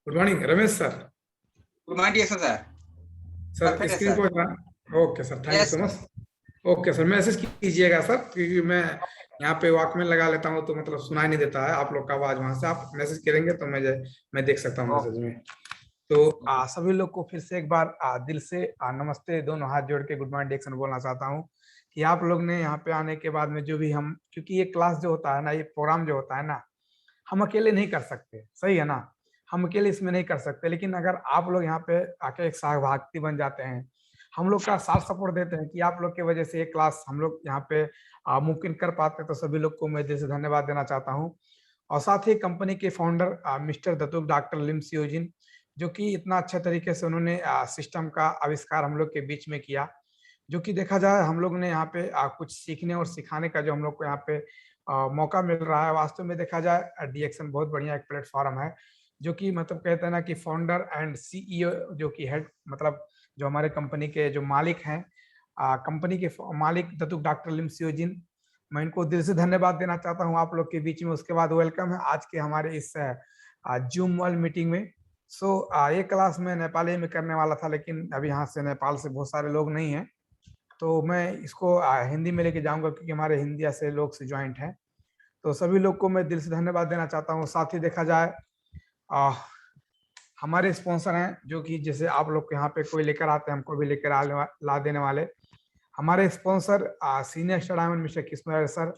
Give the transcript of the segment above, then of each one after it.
Good morning Ramesh sir. Good morning sir. Sir perfect है screen sir. को okay sir, thank you yes so sir. Much. Okay sir, message कीजिएगा sir, क्योंकि मैं यहाँ पे Walkman लगा लेता हूँ तो मतलब सुनाई नहीं देता है आप लोग का आवाज। वहां से आप मैसेज करेंगे तो मैं देख सकता हूँ मैसेज में। तो सभी लोग को फिर से एक बार दिल से नमस्ते, दोनों हाथ जोड़ के गुड मॉर्निंग एक्शन बोलना चाहता हूँ कि आप लोग ने यहाँ पे आने के बाद में जो भी हम, क्योंकि ये क्लास जो होता है ना, ये प्रोग्राम जो होता है ना, हम अकेले नहीं कर सकते, सही है ना। हम अकेले इसमें नहीं कर सकते, लेकिन अगर आप लोग यहाँ पे आके एक सहभागी बन जाते हैं, हम लोग का साथ सपोर्ट देते हैं कि आप लोग की वजह से ये क्लास हम लोग यहाँ पे मुमकिन कर पाते हैं, तो सभी लोग को मैं दिल से धन्यवाद देना चाहता हूँ। और साथ ही कंपनी के फाउंडर मिस्टर दत्तुक डॉक्टर लिम सियोजिन, जो कि इतना अच्छा तरीके से उन्होंने सिस्टम का आविष्कार हम लोग के बीच में किया, जो कि देखा जाए हम लोग ने यहाँ पे कुछ सीखने और सिखाने का जो हम लोग को यहाँ पे मौका मिल रहा है। वास्तव में देखा जाए डीएक्शन बहुत बढ़िया एक प्लेटफॉर्म है, जो कि मतलब कहते हैं ना कि फाउंडर एंड सीईओ, जो कि हेड मतलब जो हमारे कंपनी के जो मालिक हैं, कंपनी के मालिक दत्तुक डॉक्टर लिम सियोजिन, मैं इनको दिल से धन्यवाद देना चाहता हूँ आप लोग के बीच में। उसके बाद वेलकम है आज के हमारे इस जूम वर्ल्ड मीटिंग में। ये क्लास मैं नेपाली में करने वाला था, लेकिन अभी यहाँ से नेपाल से बहुत सारे लोग नहीं हैं, तो मैं इसको हिंदी में लेके जाऊंगा, क्योंकि हमारे हिंदी से लोग से ज्वाइंट हैं। तो सभी लोग को मैं दिल से धन्यवाद देना चाहता हूँ। साथ ही देखा जाए हमारे स्पॉन्सर हैं, जो कि जैसे आप लोग के यहाँ पे कोई लेकर आते हैं, हमको भी लेकर ला देने वाले हमारे sponsor senior star diamond mister Krishna sir,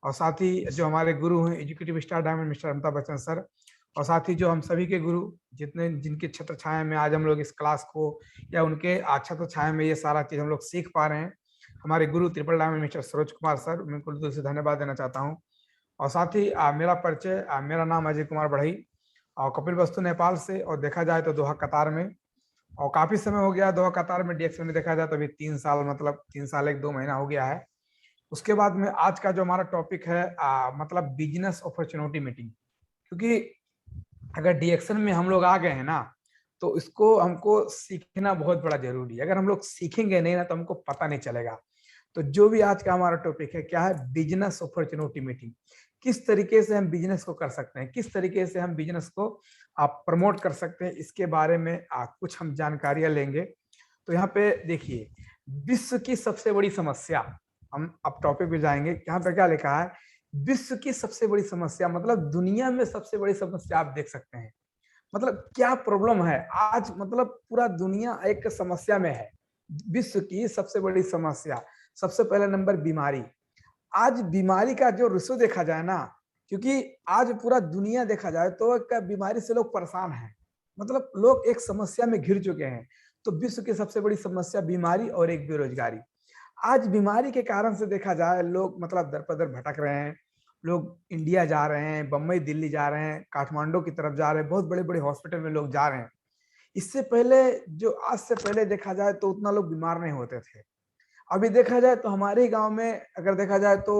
और साथ ही जो हमारे गुरु हैं educative star diamond mister Amitabh Bachchan sir, और साथ ही जो हम सभी के गुरु जितने जिनके छत्र छाया में आज हम लोग इस क्लास को या उनके छत्र छाया में ये सारा चीज हम लोग सीख पा रहे हैं, हमारे गुरु triple diamond mister Saroj Kumar sir, मैं उनको दिल से धन्यवाद देना चाहता हूँ। और साथ ही मेरा परिचय, मेरा नाम अजय कुमार बढ़ई और कपिल वस्तु नेपाल से, और देखा जाए तो दोहा कतार में, और काफी समय हो गया दोहा कतार में डीएक्शन में, देखा जाए तो अभी 3 साल, मतलब 3 साल 1-2 महीना हो गया है। उसके बाद में आज का जो हमारा टॉपिक है मतलब बिजनेस अपॉर्चुनिटी मीटिंग, क्योंकि अगर डीएक्शन में हम लोग आ गए हैं ना, तो इसको हमको सीखना बहुत बड़ा जरूरी है। अगर हम लोग सीखेंगे नहीं ना तो हमको पता नहीं चलेगा। तो जो भी आज का हमारा टॉपिक है क्या है, बिजनेस अपॉर्चुनिटी मीटिंग। किस तरीके से हम बिजनेस को कर सकते हैं, किस तरीके से हम बिजनेस को आप प्रमोट कर सकते हैं, इसके बारे में कुछ हम जानकारियां लेंगे। तो यहाँ पे देखिए, विश्व की सबसे बड़ी समस्या, हम अब टॉपिक पे जाएंगे। यहाँ पे क्या लिखा है, विश्व की सबसे बड़ी समस्या, मतलब दुनिया में सबसे बड़ी समस्या आप देख सकते हैं। मतलब क्या प्रॉब्लम है आज, मतलब पूरा दुनिया एक समस्या में है। विश्व की सबसे बड़ी समस्या, सबसे पहला नंबर बीमारी। आज बीमारी का जो रिश्व देखा जाए ना, क्योंकि आज पूरा दुनिया देखा जाए तो एक बीमारी से लोग परेशान हैं, मतलब लोग एक समस्या में घिर चुके हैं। तो विश्व की सबसे बड़ी समस्या बीमारी और एक बेरोजगारी। आज बीमारी के कारण से देखा जाए लोग मतलब दर पदर भटक रहे हैं। लोग इंडिया जा रहे हैं, बम्बई दिल्ली जा रहे हैं, काठमांडू की तरफ जा रहे हैं, बहुत बड़े बड़े हॉस्पिटल में लोग जा रहे हैं। इससे पहले जो आज से पहले देखा जाए तो उतना लोग बीमार नहीं होते थे। अभी देखा जाए तो हमारे ही गांव में अगर देखा जाए तो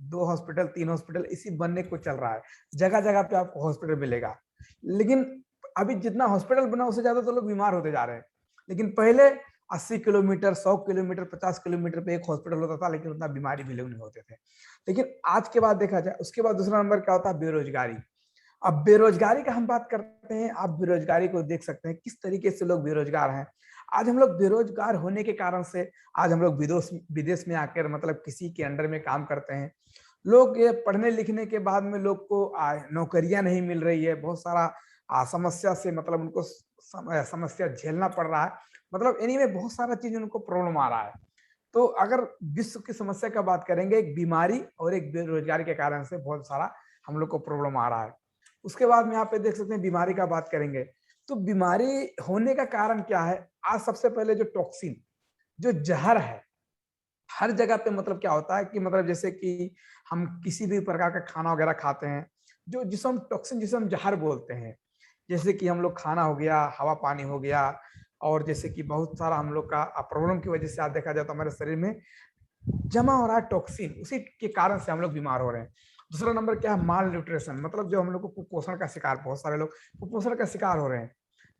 2 हॉस्पिटल 3 हॉस्पिटल इसी बनने को चल रहा है, जगह जगह पे आपको हॉस्पिटल मिलेगा। लेकिन अभी जितना हॉस्पिटल बना उससे ज्यादा तो लोग बीमार होते जा रहे हैं। लेकिन पहले 80 किलोमीटर 100 किलोमीटर 50 किलोमीटर पे एक हॉस्पिटल होता था, लेकिन उतना बीमारी भी लोग नहीं होते थे। लेकिन आज के बाद देखा जाए, उसके बाद दूसरा नंबर क्या होता है, बेरोजगारी। अब बेरोजगारी का हम बात करते हैं, आप बेरोजगारी को देख सकते हैं किस तरीके से लोग बेरोजगार हैं। आज हम लोग बेरोजगार होने के कारण से आज हम लोग विदेश में आकर मतलब किसी के अंडर में काम करते हैं। लोग ये पढ़ने लिखने के बाद में लोग को नौकरियां नहीं मिल रही है, बहुत सारा समस्या से मतलब उनको समस्या झेलना पड़ रहा है। मतलब एनीवे बहुत सारा चीज उनको प्रॉब्लम आ रहा है। तो अगर विश्व की समस्या का बात करेंगे, एक बीमारी और एक बेरोजगारी के कारण से बहुत सारा हम लोग को प्रॉब्लम आ रहा है। उसके बाद में यहाँ पे देख सकते हैं बीमारी का बात करेंगे, तो बीमारी होने का कारण क्या है। आज सबसे पहले जो टॉक्सिन, जो जहर है, हर जगह पे मतलब क्या होता है कि मतलब जैसे कि हम किसी भी प्रकार का खाना वगैरह खाते हैं, जो जिसको हम टॉक्सिन, जिसे हम जहर बोलते हैं, जैसे कि हम लोग खाना हो गया, हवा पानी हो गया, और जैसे कि बहुत सारा हम लोग का प्रॉब्लम की वजह से आज देखा जाए तो हमारे शरीर में जमा हो रहा है टॉक्सिन, उसी के कारण से हम लोग बीमार हो रहे हैं। दूसरा नंबर क्या है, माल न्यूट्रिशन, मतलब जो हम लोग को कुपोषण का शिकार, बहुत सारे लोग कुपोषण का शिकार हो रहे हैं,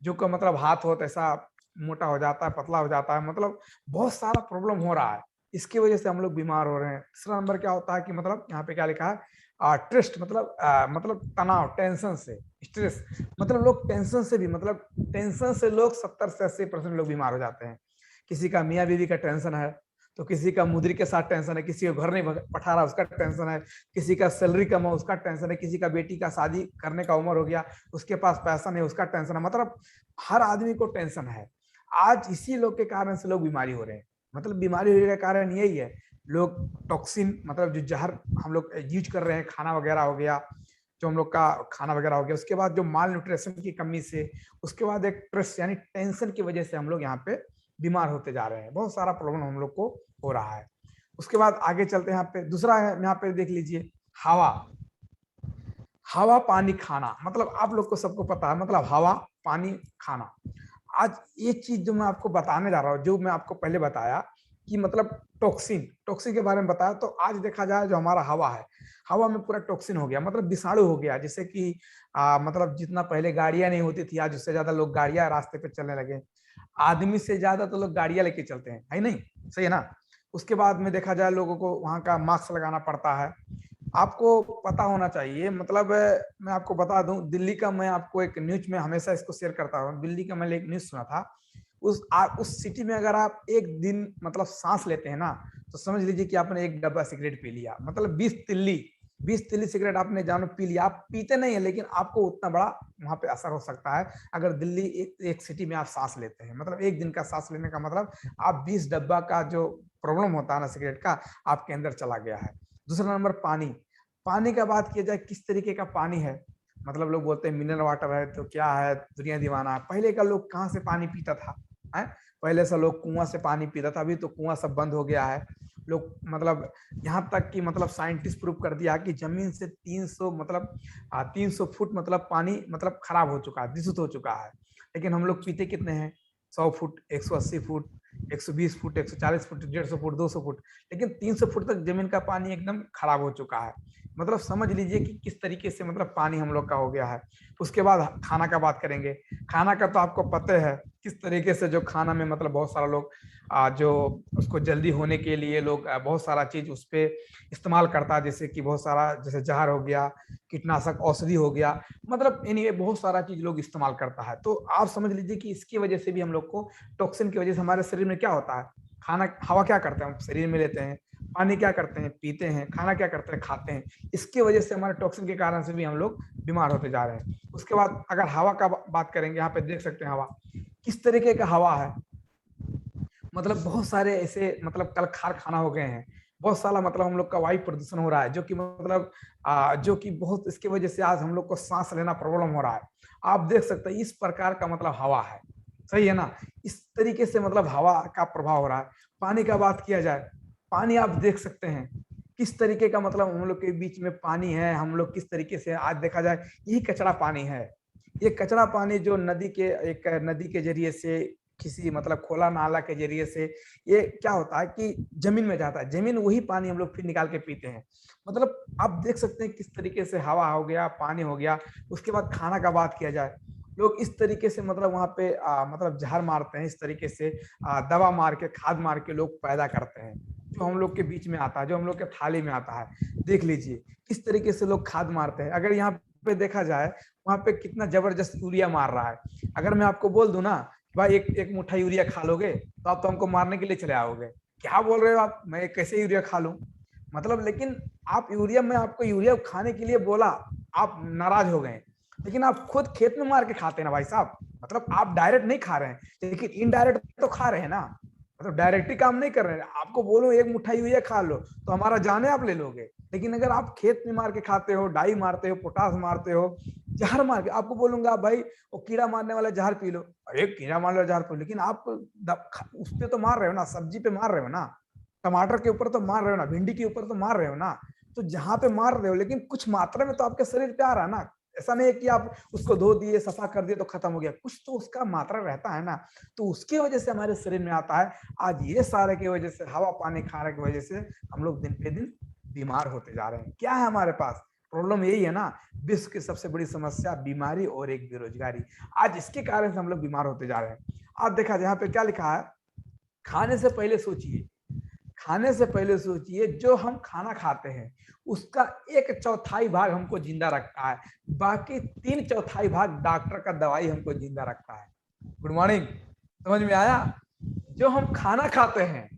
जो का मतलब हाथ होता ऐसा मोटा हो जाता है, पतला हो जाता है, मतलब बहुत सारा प्रॉब्लम हो रहा है, इसकी वजह से हम लोग बीमार हो रहे हैं। तीसरा नंबर क्या होता है कि मतलब यहाँ पे क्या लिखा है, ट्रस्ट मतलब तनाव, टेंशन से, स्ट्रेस, मतलब लोग टेंशन से भी, मतलब टेंशन से लोग 70 से 80% लोग बीमार हो जाते हैं। किसी का मियाँ बीवी का टेंशन है, तो किसी का मुद्री के साथ टेंशन है, किसी को घर नहीं पठा रहा उसका टेंशन है, किसी का सैलरी कम है उसका टेंशन है, किसी का बेटी का शादी करने का उम्र हो गया उसके पास पैसा नहीं उसका टेंशन है, मतलब हर आदमी को टेंशन है। आज इसी लोग के कारण से लोग बीमारी हो रहे हैं। मतलब बीमारी होने का कारण यही है, लोग टॉक्सिन मतलब जो जहर हम लोग यूज कर रहे हैं, खाना वगैरह हो गया, जो हम लोग का खाना वगैरह हो गया, उसके बाद जो माल न्यूट्रिशन की कमी से, उसके बाद एक स्ट्रेस यानी टेंशन की वजह से हम लोग यहाँ पे बीमार होते जा रहे हैं। बहुत सारा प्रॉब्लम हम लोग को हो रहा है। उसके बाद आगे चलते हैं, यहाँ पे दूसरा है, यहाँ पे देख लीजिए हवा। हवा, पानी, खाना, मतलब आप लोग को सबको पता है, मतलब हवा, पानी, खाना। आज ये चीज जो मैं आपको बताने जा रहा हूँ, जो मैं आपको पहले बताया कि मतलब टॉक्सिन टॉक्सिन के बारे में बताया, तो आज देखा जाए जो हमारा हवा है, हवा में पूरा टॉक्सिन हो गया, मतलब विषाणु हो गया। जैसे कि मतलब जितना पहले गाड़ियां नहीं होती थी, आज उससे ज्यादा लोग गाड़ियां रास्ते पे चलने लगे। आदमी से ज्यादा तो लोग गाड़ियां लेके चलते हैं, है नहीं? सही है ना? उसके बाद में देखा जाए लोगों को वहां का मास्क लगाना पड़ता है। आपको पता होना चाहिए, मतलब मैं आपको बता दूं, दिल्ली का मैं आपको एक न्यूज में हमेशा इसको शेयर करता हूँ। दिल्ली का मैंने एक न्यूज सुना था, उस सिटी में अगर आप एक दिन मतलब सांस लेते हैं ना, तो समझ लीजिए कि आपने एक डब्बा सिगरेट पी लिया, मतलब 20 तिल्ली सिगरेट आपने जानो पी लिया। आप पीते नहीं है, लेकिन आपको उतना बड़ा वहां पे असर हो सकता है अगर दिल्ली एक सिटी में आप सांस लेते हैं। मतलब एक दिन का सांस लेने का मतलब आप 20 डब्बा का जो प्रॉब्लम होता है ना सिगरेट का, आपके अंदर चला गया है। दूसरा नंबर पानी। पानी का बात किया जाए, किस तरीके का पानी है, मतलब लोग बोलते हैं मिनरल वाटर है तो क्या है, दुनिया दीवाना है। पहले का लोग कहाँ से पानी पीता था है? पहले से लोग कुआं से पानी पीता था, अभी तो कुआं सब बंद हो गया है। लोग मतलब यहाँ तक कि मतलब साइंटिस्ट प्रूव कर दिया कि जमीन से 300 मतलब 300 फुट मतलब पानी मतलब खराब हो चुका है, दूषित हो चुका है। लेकिन हम लोग पीते कितने हैं? 100 foot, 180 foot, 120 foot, 140 foot, 150 foot, 200 foot, लेकिन 300 फुट तक जमीन का पानी एकदम खराब हो चुका है। मतलब समझ लीजिए कि किस तरीके से मतलब पानी हम लोग का हो गया है। उसके बाद खाना का बात करेंगे। खाना का तो आपको पता है किस तरीके से जो खाना में मतलब बहुत सारा लोग जो उसको जल्दी होने के लिए लोग बहुत सारा चीज उस पर इस्तेमाल करता है, जैसे कि बहुत सारा, जैसे जहर हो गया, कीटनाशक औषधि हो गया, मतलब एनीवे बहुत सारा चीज लोग इस्तेमाल करता है। तो आप समझ लीजिए कि इसकी वजह से भी हम लोग को टॉक्सिन की वजह से हमारे शरीर में क्या होता है, खाना हवा क्या करते हैं हम शरीर में लेते हैं, पानी क्या करते हैं पीते हैं, खाना क्या करते हैं खाते हैं। इसकी वजह से हमारे टॉक्सिन के कारण से भी हम लोग बीमार होते जा रहे हैं। उसके बाद अगर हवा का बात करेंगे, यहाँ पे देख सकते हैं हवा किस तरीके का हवा है। मतलब बहुत सारे ऐसे मतलब कल कारखाना हो गए हैं, बहुत सारा मतलब हम लोग का वायु प्रदूषण हो रहा है, जो कि मतलब जो कि बहुत इसकी वजह से आज हम लोग को सांस लेना प्रॉब्लम हो रहा है। आप देख सकते हैं इस प्रकार का मतलब हवा है। सही है ना? इस तरीके से मतलब हवा का प्रभाव हो रहा है। पानी का बात किया जाए, पानी आप देख सकते हैं किस तरीके का मतलब हम लोग के बीच में पानी है। हम लोग किस तरीके से आज देखा जाए यही कचरा पानी है। ये कचरा पानी जो नदी के जरिए से, किसी मतलब खोला नाला के जरिए से ये क्या होता है कि जमीन में जाता है, जमीन वही पानी हम लोग फिर निकाल के पीते हैं। मतलब आप देख सकते हैं किस तरीके से हवा हो गया, पानी हो गया। उसके बाद खाना का बात किया जाए, लोग इस तरीके से मतलब वहां पे मतलब जहर मारते हैं, इस तरीके से दवा मार के, खाद मार के लोग पैदा करते हैं, जो हम लोग के बीच में आता है, जो हम लोग के थाली में आता है। देख लीजिए किस तरीके से लोग खाद मारते हैं। अगर यहाँ पे देखा जाए, वहां पे कितना जबरदस्त यूरिया मार रहा है। अगर मैं आपको बोल दूं ना भाई एक एक मुट्ठा यूरिया खा लोगे, तो आप तो हमको मारने के लिए चले आओगे। क्या बोल रहे हो आप, मैं कैसे यूरिया खा लूं? मतलब लेकिन आप यूरिया, मैं आपको यूरिया खाने के लिए बोला, आप नाराज हो गए, लेकिन आप खुद खेत में मार के खाते हैं ना भाई साहब। मतलब आप डायरेक्ट नहीं खा रहे हैं, लेकिन इनडायरेक्ट तो खा रहे हैं ना। मतलब डायरेक्टली काम नहीं कर रहे हैं। आपको बोलो एक मुट्ठा यूरिया खा लो, तो हमारा जाने आप ले लोगे। लेकिन अगर आप खेत में मार के खाते हो, डाई मारते हो, पोटास मारते हो, जहर मार के, आपको बोलूंगा भाई वो कीड़ा मारने वाला जहर पी लो, अरे कीड़ा मारने वाला जहर पी लो, लेकिन आप उस पे तो मार रहे हो ना, सब्जी पे मार रहे हो ना, टमाटर के ऊपर तो मार रहे हो ना, भिंडी के ऊपर तो मार रहे हो ना। तो जहां पे मार रहे हो, लेकिन कुछ मात्रा में तो आपके शरीर पे आ रहा है ना। ऐसा नहीं है कि आप उसको धो दिए, सफा कर दिए तो खत्म हो गया, कुछ तो उसका मात्रा रहता है ना। तो उसकी वजह से हमारे शरीर में आता है। आज ये सारे की वजह से, हवा पानी खाने की वजह से हम लोग दिन पे दिन बीमार होते जा रहे हैं। क्या है हमारे पास प्रॉब्लम? यही है ना, विश्व की सबसे बड़ी समस्या बीमारी और एक बेरोजगारी। आज इसके कारण से हम लोग बीमार होते जा रहे हैं। आप देखा यहाँ पे क्या लिखा है, खाने से पहले सोचिए, खाने से पहले सोचिए, जो हम खाना खाते हैं उसका 1/4 भाग हमको जिंदा रखता है, बाकी 3/4 भाग डॉक्टर का दवाई हमको जिंदा रखता है। गुड मॉर्निंग, समझ में आया? जो हम खाना खाते हैं,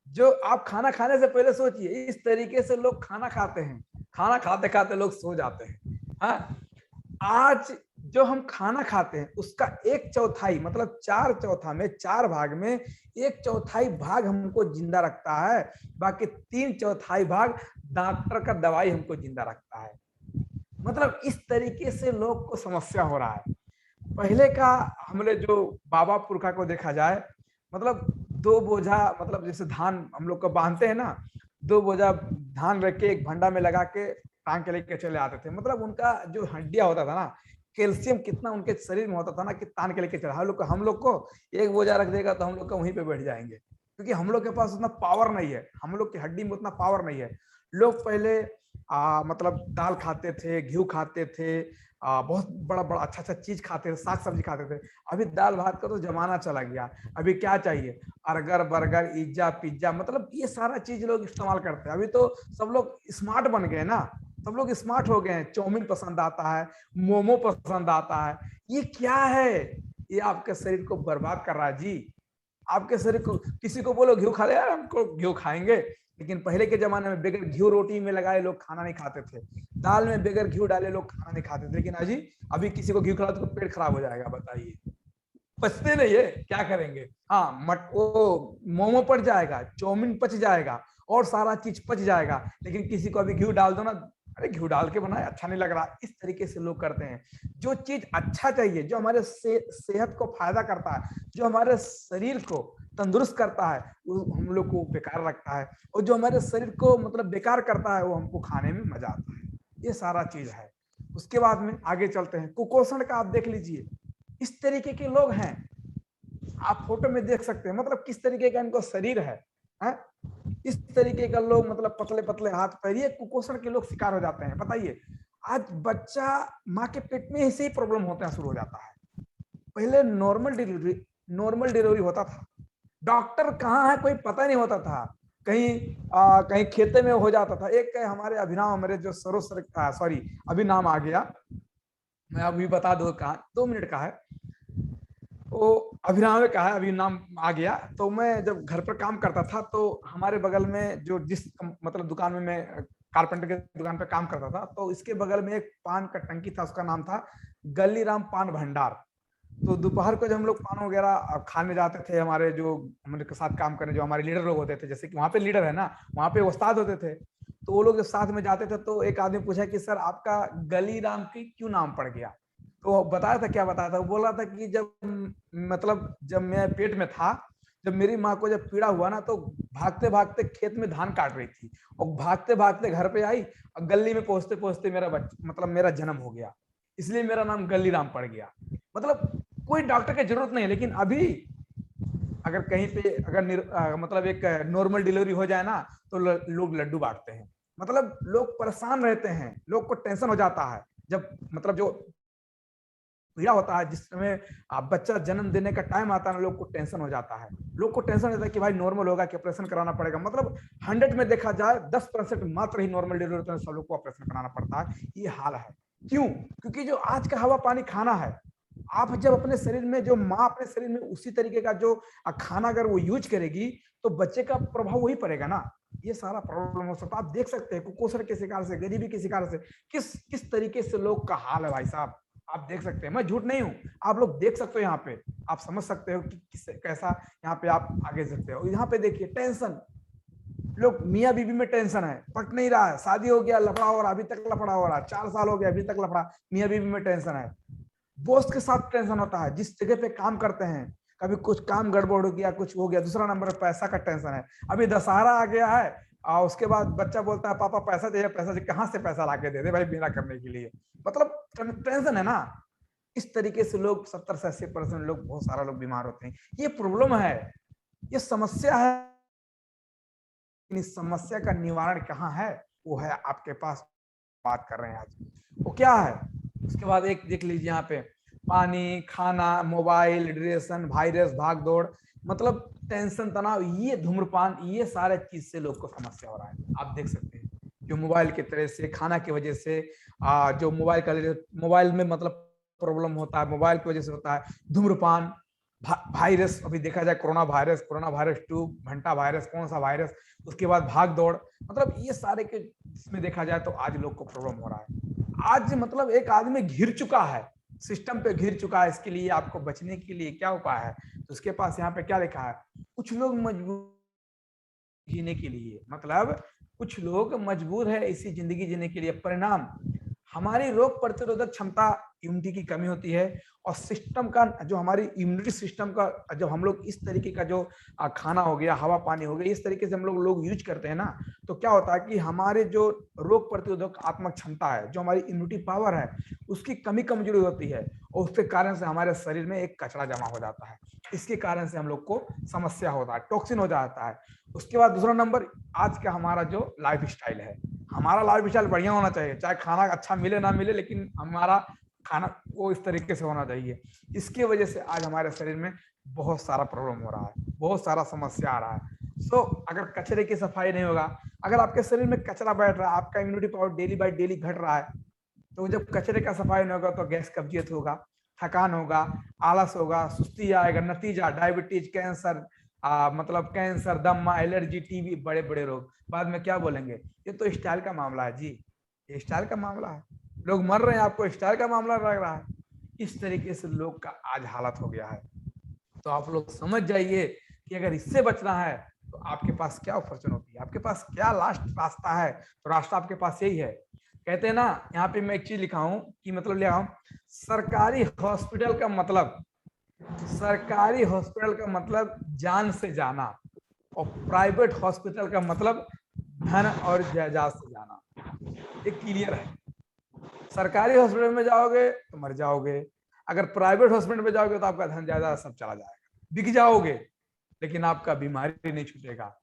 जो आप खाना खाने से पहले सोचिए, इस तरीके से लोग खाना खाते हैं, खाना खाते खाते लोग सो जाते हैं। हाँ, आज जो हम खाना खाते हैं उसका 1/4 मतलब 4/4 में 4 भाग में 1/4 भाग हमको जिंदा रखता है, बाकी 3/4 भाग डॉक्टर का दवाई हमको जिंदा रखता है। मतलब इस तरीके से लोग को समस्या हो रहा है। पहले का हमने जो बाबा पुरखा को देखा जाए, मतलब 2 बोझा, मतलब जैसे धान हम लोग को बांधते हैं ना, 2 बोझा धान रख के एक भंडा में लगा के टांग के लेके चले आते थे। मतलब उनका जो हड्डियां होता था ना, कैल्शियम कितना उनके शरीर में होता था ना कि तान के लेके चला। हम लोग को एक बोझा रख देगा तो हम लोग को वहीं पे बैठ जाएंगे, क्योंकि हम लोग के पास उतना पावर नहीं है, हम लोग की हड्डी में उतना पावर नहीं है। लोग पहले मतलब दाल खाते थे, घी खाते थे, बहुत बड़ा बड़ा अच्छा अच्छा चीज खाते थे, साग सब्जी खाते थे। अभी दाल भात का तो जमाना चला गया। अभी क्या चाहिए? अर्गर बर्गर इज्जा पिज्जा, मतलब ये सारा चीज लोग इस्तेमाल करते हैं। अभी तो सब लोग स्मार्ट बन गए ना, सब लोग स्मार्ट हो गए हैं। चाउमीन पसंद आता है, मोमो पसंद आता है। ये क्या है? ये आपके शरीर को बर्बाद कर रहा है जी। आपके शरीर को, किसी को बोलो घी खा ले, यार हमको घी खाएंगे, लेकिन पहले के जमाने में बगैर घी रोटी में लगाए लोग खाना नहीं खाते थे, दाल में बगैर घी डाले लोग खाना नहीं खाते थे। लेकिन अजी अभी किसी को घी खिलाओ तो पेट खराब हो जाएगा, बताइए, पचते नहीं है, क्या करेंगे? हाँ, वो मोमो पच जाएगा, चाउमीन पच जाएगा और सारा चीज पच जाएगा, लेकिन किसी को अभी घी डाल दो ना, अरे घी डाल के बनाए, अच्छा नहीं लग रहा। इस तरीके से लोग करते हैं। जो चीज अच्छा चाहिए, जो हमारे सेहत को फायदा करता है, जो हमारे शरीर को तंदुरुस्त करता है, वो हम लोग को बेकार रखता है, और जो हमारे शरीर को मतलब बेकार करता है वो हमको खाने में मजा आता है। ये सारा चीज है। उसके बाद में आगे चलते हैं, कुपोषण का आप देख लीजिए, इस तरीके के लोग हैं, आप फोटो में देख सकते हैं, मतलब किस तरीके का इनको शरीर है? इस तरीके का लोग, मतलब पतले पतले हाथ पैर, ये कुपोषण के लोग शिकार हो जाते हैं। बताइए, आज बच्चा माँ के पेट में ऐसे ही प्रॉब्लम होता है, शुरू हो जाता है। पहले नॉर्मल डिलीवरी होता था, डॉक्टर कहाँ है कोई पता नहीं होता था, कहीं खेते में हो जाता था। एक हमारे अभिनव, मेरे जो सॉरी अभी नाम आ गया, मैं अभी बता दो, कहा 2 मिनट का है वो, अभिनव का है, अभी नाम आ गया। तो मैं जब घर पर काम करता था तो हमारे बगल में जो जिस मतलब दुकान में मैं कारपेंटर के दुकान पर काम करता था, तो इसके बगल में एक पान का टंकी था, उसका नाम था गली राम पान भंडार। तो दोपहर को जब हम लोग पान वगैरह खाने जाते थे, हमारे जो हमारे साथ काम करने जो हमारे लीडर लोग होते थे, जैसे कि वहां पे लीडर है ना, वहां पे उस्ताद होते थे, तो वो लोग जब साथ में जाते थे तो एक आदमी पूछा कि सर आपका गली राम की क्यों नाम पड़ गया? तो बताया था, क्या बताया था, वो बोल रहा था कि मतलब जब मैं पेट में था, जब मेरी माँ को जब पीड़ा हुआ ना, तो भागते भागते खेत में धान काट रही थी, और भागते भागते घर पे आई, और गली में पहुंचते पहुंचते मतलब मेरा जन्म हो गया, इसलिए मेरा नाम गली राम पड़ गया। मतलब कोई डॉक्टर की जरूरत नहीं है। लेकिन अभी अगर कहीं पे अगर मतलब एक नॉर्मल डिलीवरी हो जाए ना, तो लोग लड्डू बांटते हैं। मतलब लोग परेशान रहते हैं, लोग को टेंशन हो जाता है, जब मतलब जो पीड़ा होता है, जिस समय बच्चा जन्म देने का टाइम आता है ना, लोग को टेंशन हो जाता है। लोग को टेंशन रहता है कि भाई नॉर्मल होगा कि ऑपरेशन कराना पड़ेगा। मतलब 100 में देखा जाए 10% मात्र ही नॉर्मल डिलीवरी होता है, सब लोग को ऑपरेशन कराना पड़ता है। ये हाल है। क्यों? क्योंकि जो आज का हवा पानी खाना है, आप जब अपने शरीर में, जो माँ अपने शरीर में उसी तरीके का जो खाना अगर वो यूज करेगी, तो बच्चे का प्रभाव वही पड़ेगा ना। ये सारा प्रॉब्लम हो सकता है। आप देख सकते हैं कुपोषण के शिकार से, गरीबी के शिकार से किस किस तरीके से लोग का हाल है भाई साहब। आप देख सकते हैं, मैं झूठ नहीं हूं, आप लोग देख सकते हो, यहाँ पे आप समझ सकते हो कि कैसा यहाँ पे आप आगे सकते हो। यहाँ पे देखिए टेंशन, लोग मियाँ बीबी में टेंशन है, पट नहीं रहा है, शादी हो गया लफड़ा हो रहा, अभी तक लफड़ा हो रहा, 4 साल हो गया अभी तक लफड़ा, मियाँ बीबी में टेंशन है। बॉस के साथ टेंशन होता है, जिस जगह पे काम करते हैं, कभी कुछ काम गड़बड़ हो गया, कुछ हो गया। दूसरा नंबर पर पैसा का टेंशन है, अभी दशहरा आ गया है, और उसके बाद बच्चा बोलता है पापा पैसा चाहिए, पैसा चाहिए, कहाँ से पैसा ला के दे दे भाई मेरा करने के लिए। मतलब टेंशन है ना। इस तरीके से लोग 70 से 80% लोग, बहुत सारा लोग बीमार होते हैं। ये प्रॉब्लम है, ये समस्या है। इस समस्या का निवारण कहाँ है? वो है आपके पास, बात कर रहे हैं आज, वो क्या है? उसके बाद एक देख लीजिए यहाँ पे, पानी, खाना, मोबाइल, ड्रेसन, वायरस, भाग दौड़, मतलब टेंशन, तनाव, ये धूम्रपान, ये सारे चीज से लोग को समस्या हो रहा है। आप देख सकते हैं जो मोबाइल की तरह से, खाना की वजह से, जो मोबाइल में मतलब प्रॉब्लम होता है, मोबाइल की वजह से होता है, धूम्रपान, वायरस, अभी देखा जाए कोरोना वायरस 2, घंटा वायरस, कौन सा वायरस, उसके बाद भाग दौड़, मतलब ये सारे के इसमें देखा जाए तो आज लोग को प्रॉब्लम हो रहा है। आज मतलब एक आदमी घिर चुका है, सिस्टम पे घिर चुका है। इसके लिए आपको बचने के लिए क्या उपाय है? तो उसके पास यहाँ पे क्या लिखा है? कुछ लोग मजबूर जीने के लिए, मतलब कुछ लोग मजबूर है इसी जिंदगी जीने के लिए। परिणाम, हमारी रोग प्रतिरोधक क्षमता, इम्यूनिटी की कमी होती है। और सिस्टम का जो हमारी इम्यूनिटी सिस्टम का जब हम लोग इस तरीके का जो खाना हो गया, हवा पानी हो गया, इस तरीके से हम लोग यूज करते हैं ना, तो क्या होता है कि हमारे जो रोग प्रतिरोधक आत्मक क्षमता है, जो हमारी इम्यूनिटी पावर है, उसकी कमी कमजोरी होती है। और उसके कारण से हमारे शरीर में एक कचरा जमा हो जाता है। इसके कारण से हम लोग को समस्या होता है, टॉक्सिन हो जाता है। उसके बाद दूसरा नंबर, आज का हमारा जो लाइफ स्टाइल है, हमारा लाइफ स्टाइल बढ़िया होना चाहिए, चाहे खाना अच्छा मिले ना मिले, लेकिन हमारा खाना वो इस तरीके से होना चाहिए। इसकी वजह से आज हमारे शरीर में बहुत सारा प्रॉब्लम हो रहा है, बहुत सारा समस्या आ रहा है। सो अगर कचरे की सफाई नहीं होगा, अगर आपके शरीर में कचरा बैठ रहा है, आपका immunity power daily by daily घट रहा है, तो जब कचरे का सफाई नहीं होगा तो गैस कब्जियत होगा, थकान होगा, आलस होगा, सुस्ती आएगा, नतीजा डायबिटीज, कैंसर, मतलब कैंसर, दमा, एलर्जी, टीबी, बड़े बड़े रोग। बाद में क्या बोलेंगे? ये तो स्टाइल का मामला है जी, ये स्टाइल का मामला है, लोग मर रहे हैं, आपको स्टाइल का मामला लग रहा है। इस तरीके से लोग का आज हालत हो गया है। तो आप लोग समझ जाइए कि अगर इससे बचना है तो आपके पास क्या अपॉर्चुनिटी है, आपके पास क्या लास्ट रास्ता है। तो रास्ता आपके पास यही है। कहते हैं ना, यहाँ पे मैं एक चीज लिखा हूं कि मतलब ले आऊं, सरकारी हॉस्पिटल का मतलब, सरकारी हॉस्पिटल का मतलब जान से जाना, और प्राइवेट हॉस्पिटल का मतलब धन और जायदाद से जाना। ये क्लियर है। सरकारी हॉस्पिटल में जाओगे तो मर जाओगे, अगर प्राइवेट हॉस्पिटल में जाओगे तो आपका धन जायदाद सब चला जाएगा, बिक जाओगे, लेकिन आपका बीमारी नहीं छूटेगा।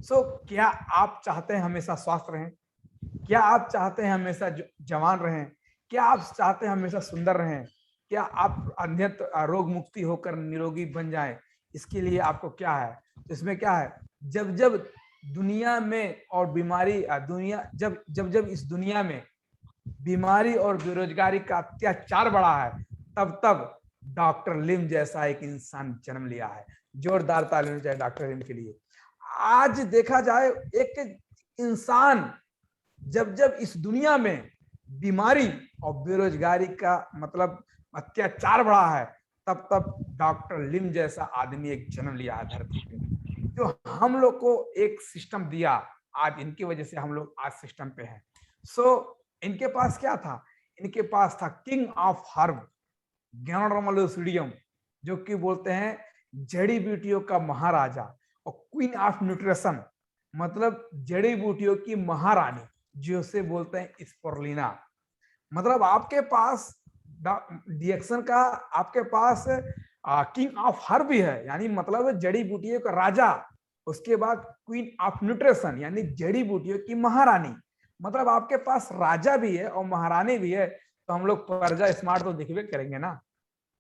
सो क्या आप चाहते हैं हमेशा स्वस्थ रहें? क्या आप चाहते हैं हमेशा जवान रहें? क्या आप चाहते हैं हमेशा सुंदर रहें? क्या आप अन्यत्र रोग मुक्ति होकर निरोगी बन जाएं? इसके लिए आपको क्या है? तो इसमें क्या है, जब जब दुनिया में और बीमारी, दुनिया जब जब जब इस दुनिया में बीमारी और बेरोजगारी का अत्याचार बढ़ा है, तब तब डॉक्टर लिम जैसा एक इंसान जन्म लिया है। जोरदार तालियां चाहिए डॉक्टर लिम के लिए। आज देखा जाए, एक इंसान जब जब इस दुनिया में बीमारी और बेरोजगारी का मतलब अत्याचार बढ़ा है, तब तब डॉक्टर लिम जैसा आदमी एक जन्म लिया है धरती पे, जो हम लोग को एक सिस्टम दिया। आज इनकी वजह से हम लोग आज सिस्टम पे हैं। सो इनके पास क्या था? इनके पास था किंग ऑफ हर्ब, ज्ञानरमलोसिडियम, जो कि बोलते हैं जड़ी बूटियों का महाराजा, और क्वीन ऑफ न्यूट्रिशन, मतलब जड़ी बूटियों की महारानी, जिसे बोलते हैं स्पोरुलिना। मतलब आपके पास डीएक्सन का, आपके पास किंग ऑफ हर्ब भी है, यानी मतलब जड़ी बूटियों का राजा। उसके बाद क्वीन ऑफ न्यूट्रिशन, यानी जड़ी बूटियों की महारानी। मतलब आपके पास राजा भी है और महारानी भी है, तो हम लोग प्रजा स्मार्ट तो दिखवे करेंगे ना।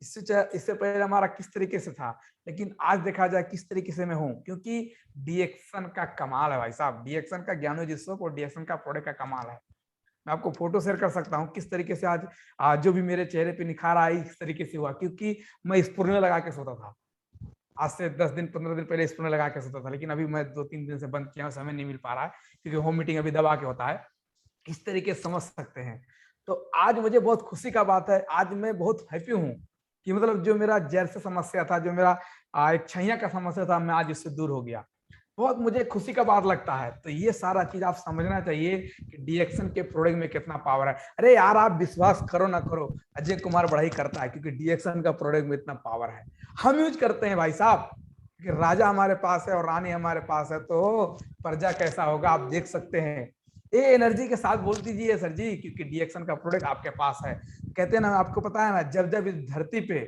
इससे पहले हमारा किस तरीके से था, लेकिन आज देखा जाए किस तरीके से मैं हूं, क्योंकि डीएक्सन का कमाल है भाई साहब, डीएक्सन का ज्ञानोजिस्व और डीएक्सन का प्रोडक्ट का कमाल है। मैं आपको फोटो शेयर कर सकता हूँ किस तरीके से आज जो भी मेरे चेहरे पे निखार आई, इस तरीके से हुआ, क्योंकि मैं स्पूर्णे लगा के सोता था। आज से 10 दिन 15 दिन पहले स्पूर्णे लगा के सोता था, लेकिन अभी मैं 2-3 दिन से बंद किया, समय नहीं मिल पा रहा है, क्योंकि होम मीटिंग अभी दबा के होता है। इस तरीके से समझ सकते हैं। तो आज मुझे बहुत खुशी का बात है, आज मैं बहुत हैप्पी हूँ कि मतलब जो मेरा जैर से समस्या था, जो मेरा एक छैया का समस्या था, मैं आज इससे दूर हो गया। बहुत मुझे खुशी का बात लगता है। तो ये सारा चीज आप समझना चाहिए कि डीएक्सन के प्रोडक्ट में कितना पावर है। अरे यार, आप विश्वास करो ना करो, अजय कुमार बढ़ाई करता है, क्योंकि डीएक्सन का प्रोडक्ट में इतना पावर है। हम यूज करते हैं भाई साहब, कि राजा हमारे पास है और रानी हमारे पास है, तो प्रजा कैसा होगा आप देख सकते हैं। ये एनर्जी के साथ बोल दीजिए सर जी, क्योंकि डीएक्सन का प्रोडक्ट आपके पास है। कहते हैं ना, आपको पता है ना, जब जब इस धरती पे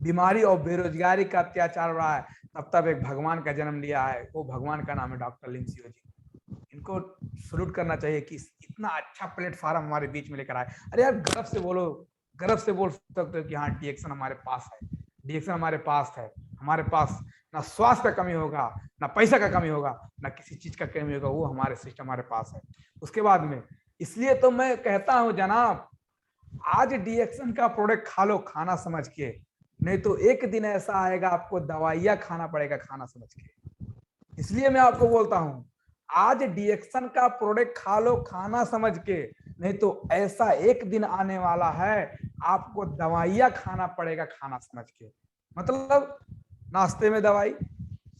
बीमारी और बेरोजगारी का अत्याचार हो रहा है, तब तब एक भगवान का जन्म लिया है। वो भगवान का नाम है डॉक्टर लिम सियो जी। इनको सल्यूट करना चाहिए कि इतना अच्छा प्लेटफॉर्म हमारे बीच में लेकर आए। अरे यार, गर्व से बोल सकते हो कि हाँ, डीएक्सन हमारे पास है, डीएक्सन हमारे पास है, हमारे पास ना स्वास्थ्य का कमी होगा, ना पैसा का कमी होगा, ना किसी चीज का कमी होगा, वो हमारे सिस्टम हमारे पास है। उसके बाद में इसलिए तो मैं कहता हूं जनाब, आज डीएक्सन का प्रोडक्ट खा लो खाना समझ के, नहीं तो एक दिन ऐसा आएगा आपको दवाइयां खाना पड़ेगा खाना समझ के। इसलिए मैं आपको बोलता हूं, आज डीएक्सन का प्रोडक्ट खा लो खाना समझ के, नहीं तो ऐसा एक दिन आने वाला है आपको दवाइयां खाना पड़ेगा खाना समझ के। मतलब नाश्ते में दवाई,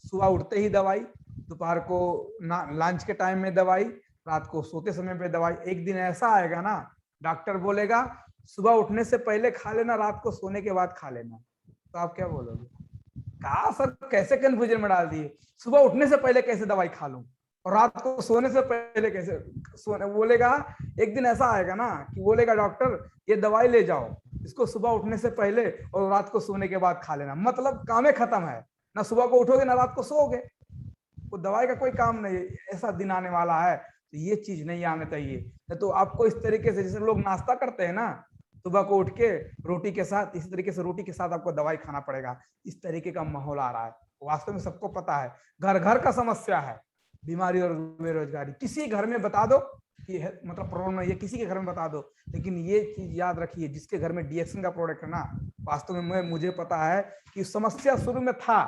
सुबह उठते ही दवाई, दोपहर को लंच के टाइम में दवाई, रात को सोते समय पे दवाई। एक दिन ऐसा आएगा ना, डॉक्टर बोलेगा सुबह उठने से पहले खा लेना, रात को सोने के बाद खा लेना, तो आप क्या बोलोगे? कहा सर कैसे कंफ्यूजन में डाल दिए, सुबह उठने से पहले कैसे दवाई खा लूं और रात को सोने से पहले कैसे सोने? बोलेगा एक दिन ऐसा आएगा ना कि बोलेगा डॉक्टर ये दवाई ले जाओ, इसको सुबह उठने से पहले और रात को सोने के बाद खा लेना। मतलब काम खत्म है, ना सुबह को उठोगे ना रात को सोओगे, वो दवाई का कोई काम नहीं। ऐसा दिन आने वाला है, तो ये चीज नहीं आना चाहिए। तो आपको इस तरीके से, जैसे लोग नाश्ता करते हैं ना सुबह को उठ के रोटी के साथ, इसी तरीके से रोटी के साथ आपको दवाई खाना पड़ेगा। इस तरीके का माहौल आ रहा है। वास्तव में सबको पता है, घर घर का समस्या है बीमारी और बेरोजगारी। किसी घर में बता दो कि मतलब प्रॉब्लम नहीं है, किसी के घर में बता दो, लेकिन ये चीज याद रखिए, जिसके घर में डीएक्सन का प्रोडक्ट है ना, वास्तव में मुझे पता है कि समस्या शुरू में था,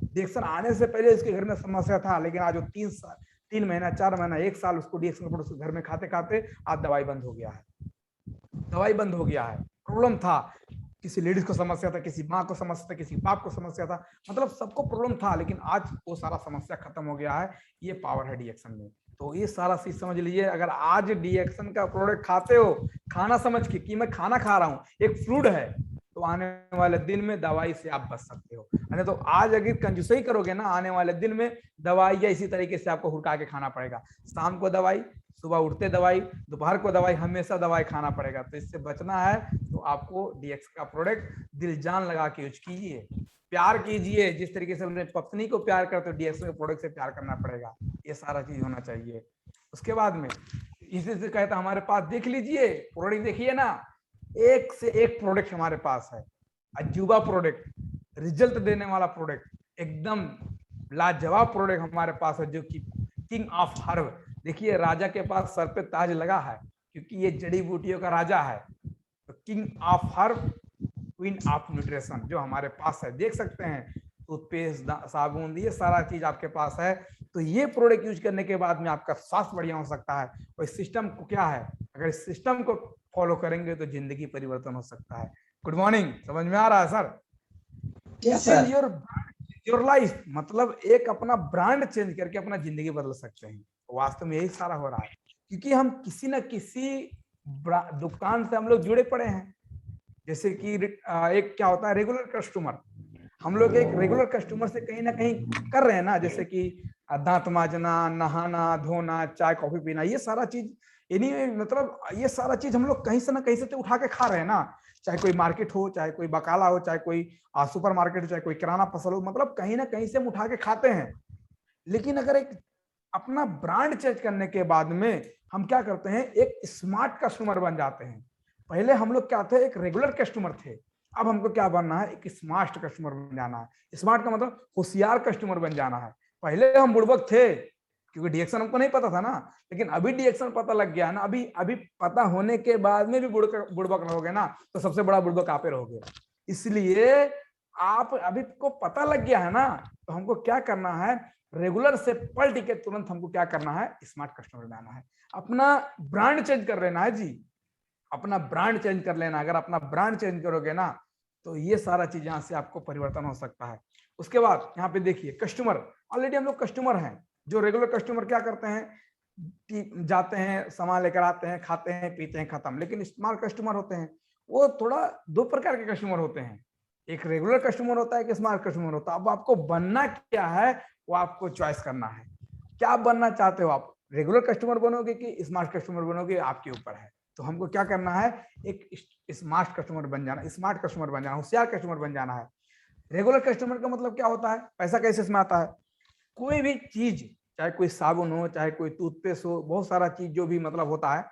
डीएक्सन आने से पहले उसके घर में समस्या था, लेकिन आज वो 3 महीना 4 महीना 1 साल उसको डीएक्सन का प्रोडक्ट घर में खाते खाते आज दवाई बंद हो गया है। दवाई बंद हो गया है। प्रॉब्लम था, किसी लेडीज को समस्या था, किसी माँ को समस्या था, किसी बाप को समस्या था, मतलब सबको प्रॉब्लम था, लेकिन आज वो सारा समस्या खत्म हो गया है। ये पावर है डीएक्सन में। तो ये सारा चीज समझ लीजिए, अगर आज डीएक्सन का प्रोडक्ट खाते हो खाना समझ के कि मैं खाना खा रहा हूँ, एक फूड है, तो आने वाले दिन में दवाई से आप बच सकते हो। नहीं तो आज अगर कंजूसई करोगे ना, आने वाले दिन में दवाई या इसी तरीके से आपको हुड़का के खाना पड़ेगा। शाम को दवाई, सुबह उठते दवाई, दोपहर को दवाई, हमेशा दवाई खाना पड़ेगा। तो इससे बचना है तो आपको डीएक्स का प्रोडक्ट दिल जान लगा के यूज कीजिए, प्यार कीजिए। जिस तरीके से अपने पत्नी को प्यार करते हो, डीएक्स के प्रोडक्ट से प्यार करना पड़ेगा। ये सारा चीज होना चाहिए। उसके बाद में इसी से कहता हमारे पास देख लीजिए प्रोडक्ट, देखिए ना, एक से एक प्रोडक्ट हमारे पास है। अजूबा प्रोडक्ट, रिजल्ट देने वाला प्रोडक्ट, एकदम लाजवाब प्रोडक्ट हमारे पास है, जो कि किंग ऑफ हर्ब। देखिए राजा के पास सर पे ताज लगा है क्योंकि ये जड़ी बूटियों का राजा है। तो king of herb, queen of nutrition जो हमारे पास है, देख सकते हैं, टूथपेस्ट, साबुन, ये सारा चीज आपके पास है। तो ये प्रोडक्ट यूज करने के बाद में आपका स्वास्थ्य बढ़िया हो सकता है। और इस सिस्टम को क्या है, अगर इस सिस्टम को फॉलो करेंगे तो जिंदगी परिवर्तन हो सकता है। गुड मॉर्निंग, समझ में आ रहा है sir? Yes, sir. Your life, मतलब एक अपना ब्रांड चेंज करके अपना जिंदगी बदल सकते हैं। वास्तव में यही सारा हो रहा है, क्योंकि हम किसी न किसी दुकान से हम लोग जुड़े पड़े हैं। जैसे कि एक क्या होता है, रेगुलर कस्टमर। हम लोग एक रेगुलर कस्टमर से कहीं ना कहीं कर रहे हैं ना, जैसे कि दांत माजना, नहाना धोना, चाय कॉफी पीना, ये सारा चीज मतलब ये सारा चीज हम लोग कहीं से ना कहीं से तो उठा के खा रहे हैं ना। चाहे कोई मार्केट हो, चाहे कोई बकाला हो, चाहे कोई सुपर मार्केट हो, चाहे कोई किराना फसल हो, मतलब कहीं ना कहीं से हम उठा के खाते हैं। लेकिन अगर एक अपना ब्रांड चेंज करने के बाद में हम क्या करते हैं, एक स्मार्ट कस्टमर बन जाते हैं। पहले हम लोग क्या थे, एक रेगुलर कस्टमर थे, अब हमको क्या बनना है, एक स्मार्ट कस्टमर बन जाना है। स्मार्ट का मतलब होशियार कस्टमर बन जाना है। पहले हम बुड़बक थे क्योंकि डीएक्शन हमको नहीं पता था ना, लेकिन अभी डीएक्शन पता लग गया ना। अभी पता होने के बाद में भी बुड़बक रहोगे ना, तो सबसे बड़ा बुड़बक आप ही रहोगे। इसलिए आप अभी को पता लग गया है ना, तो हमको क्या करना है, रेगुलर से पलट के तुरंत हमको क्या करना है, स्मार्ट कस्टमर बनाना है। अपना ब्रांड चेंज कर लेना है जी, अपना ब्रांड चेंज कर लेना। अगर अपना ब्रांड चेंज करोगे ना, तो ये सारा चीज यहाँ से आपको परिवर्तन हो सकता है। उसके बाद यहाँ पे देखिए कस्टमर, ऑलरेडी हम लोग कस्टमर हैं। जो रेगुलर कस्टमर क्या करते हैं कि जाते हैं, सामान लेकर आते हैं, खाते हैं, पीते हैं, खत्म। लेकिन स्मार्ट कस्टमर होते हैं, वो थोड़ा 2 प्रकार के कस्टमर होते हैं। एक रेगुलर कस्टमर होता है, एक स्मार्ट कस्टमर होता है। अब आपको बनना क्या है, वो आपको चॉइस करना है। क्या बनना चाहते हो आप, रेगुलर कस्टमर बनोगे कि स्मार्ट कस्टमर बनोगे, आपके ऊपर है। तो हमको क्या करना है, एक स्मार्ट कस्टमर बन जाना, स्मार्ट कस्टमर बन जाना, होशियार कस्टमर बन जाना है। रेगुलर कस्टमर का मतलब क्या होता है, पैसा कैसे इसमें आता है। कोई भी चीज, चाहे कोई साबुन हो, चाहे कोई टूथपेस्ट हो, बहुत सारा चीज जो भी मतलब होता है,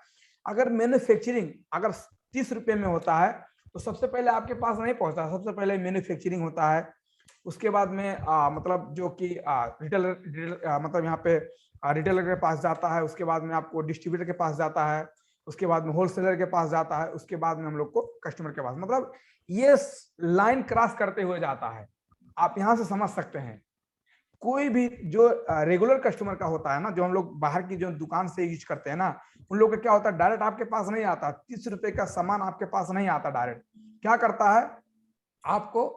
अगर मैन्युफैक्चरिंग अगर 30 रुपए में होता है, तो सबसे पहले आपके पास नहीं पहुंचता। सबसे पहले मैन्युफैक्चरिंग होता है, उसके बाद में मतलब जो कि रिटेलर मतलब यहाँ पे रिटेलर के पास जाता है, उसके बाद में आपको डिस्ट्रीब्यूटर के पास जाता है, उसके बाद में होलसेलर के पास जाता है, उसके बाद में हम लोग को कस्टमर के पास, मतलब ये लाइन क्रॉस करते हुए जाता है। आप यहाँ से समझ सकते हैं कोई भी जो रेगुलर कस्टमर का होता है ना, जो हम लोग बाहर की जो दुकान से यूज करते हैं ना, उन लोग का क्या होता है, डायरेक्ट आपके पास नहीं आता, 30 रुपए का सामान आपके पास नहीं आता डायरेक्ट। क्या करता है, आपको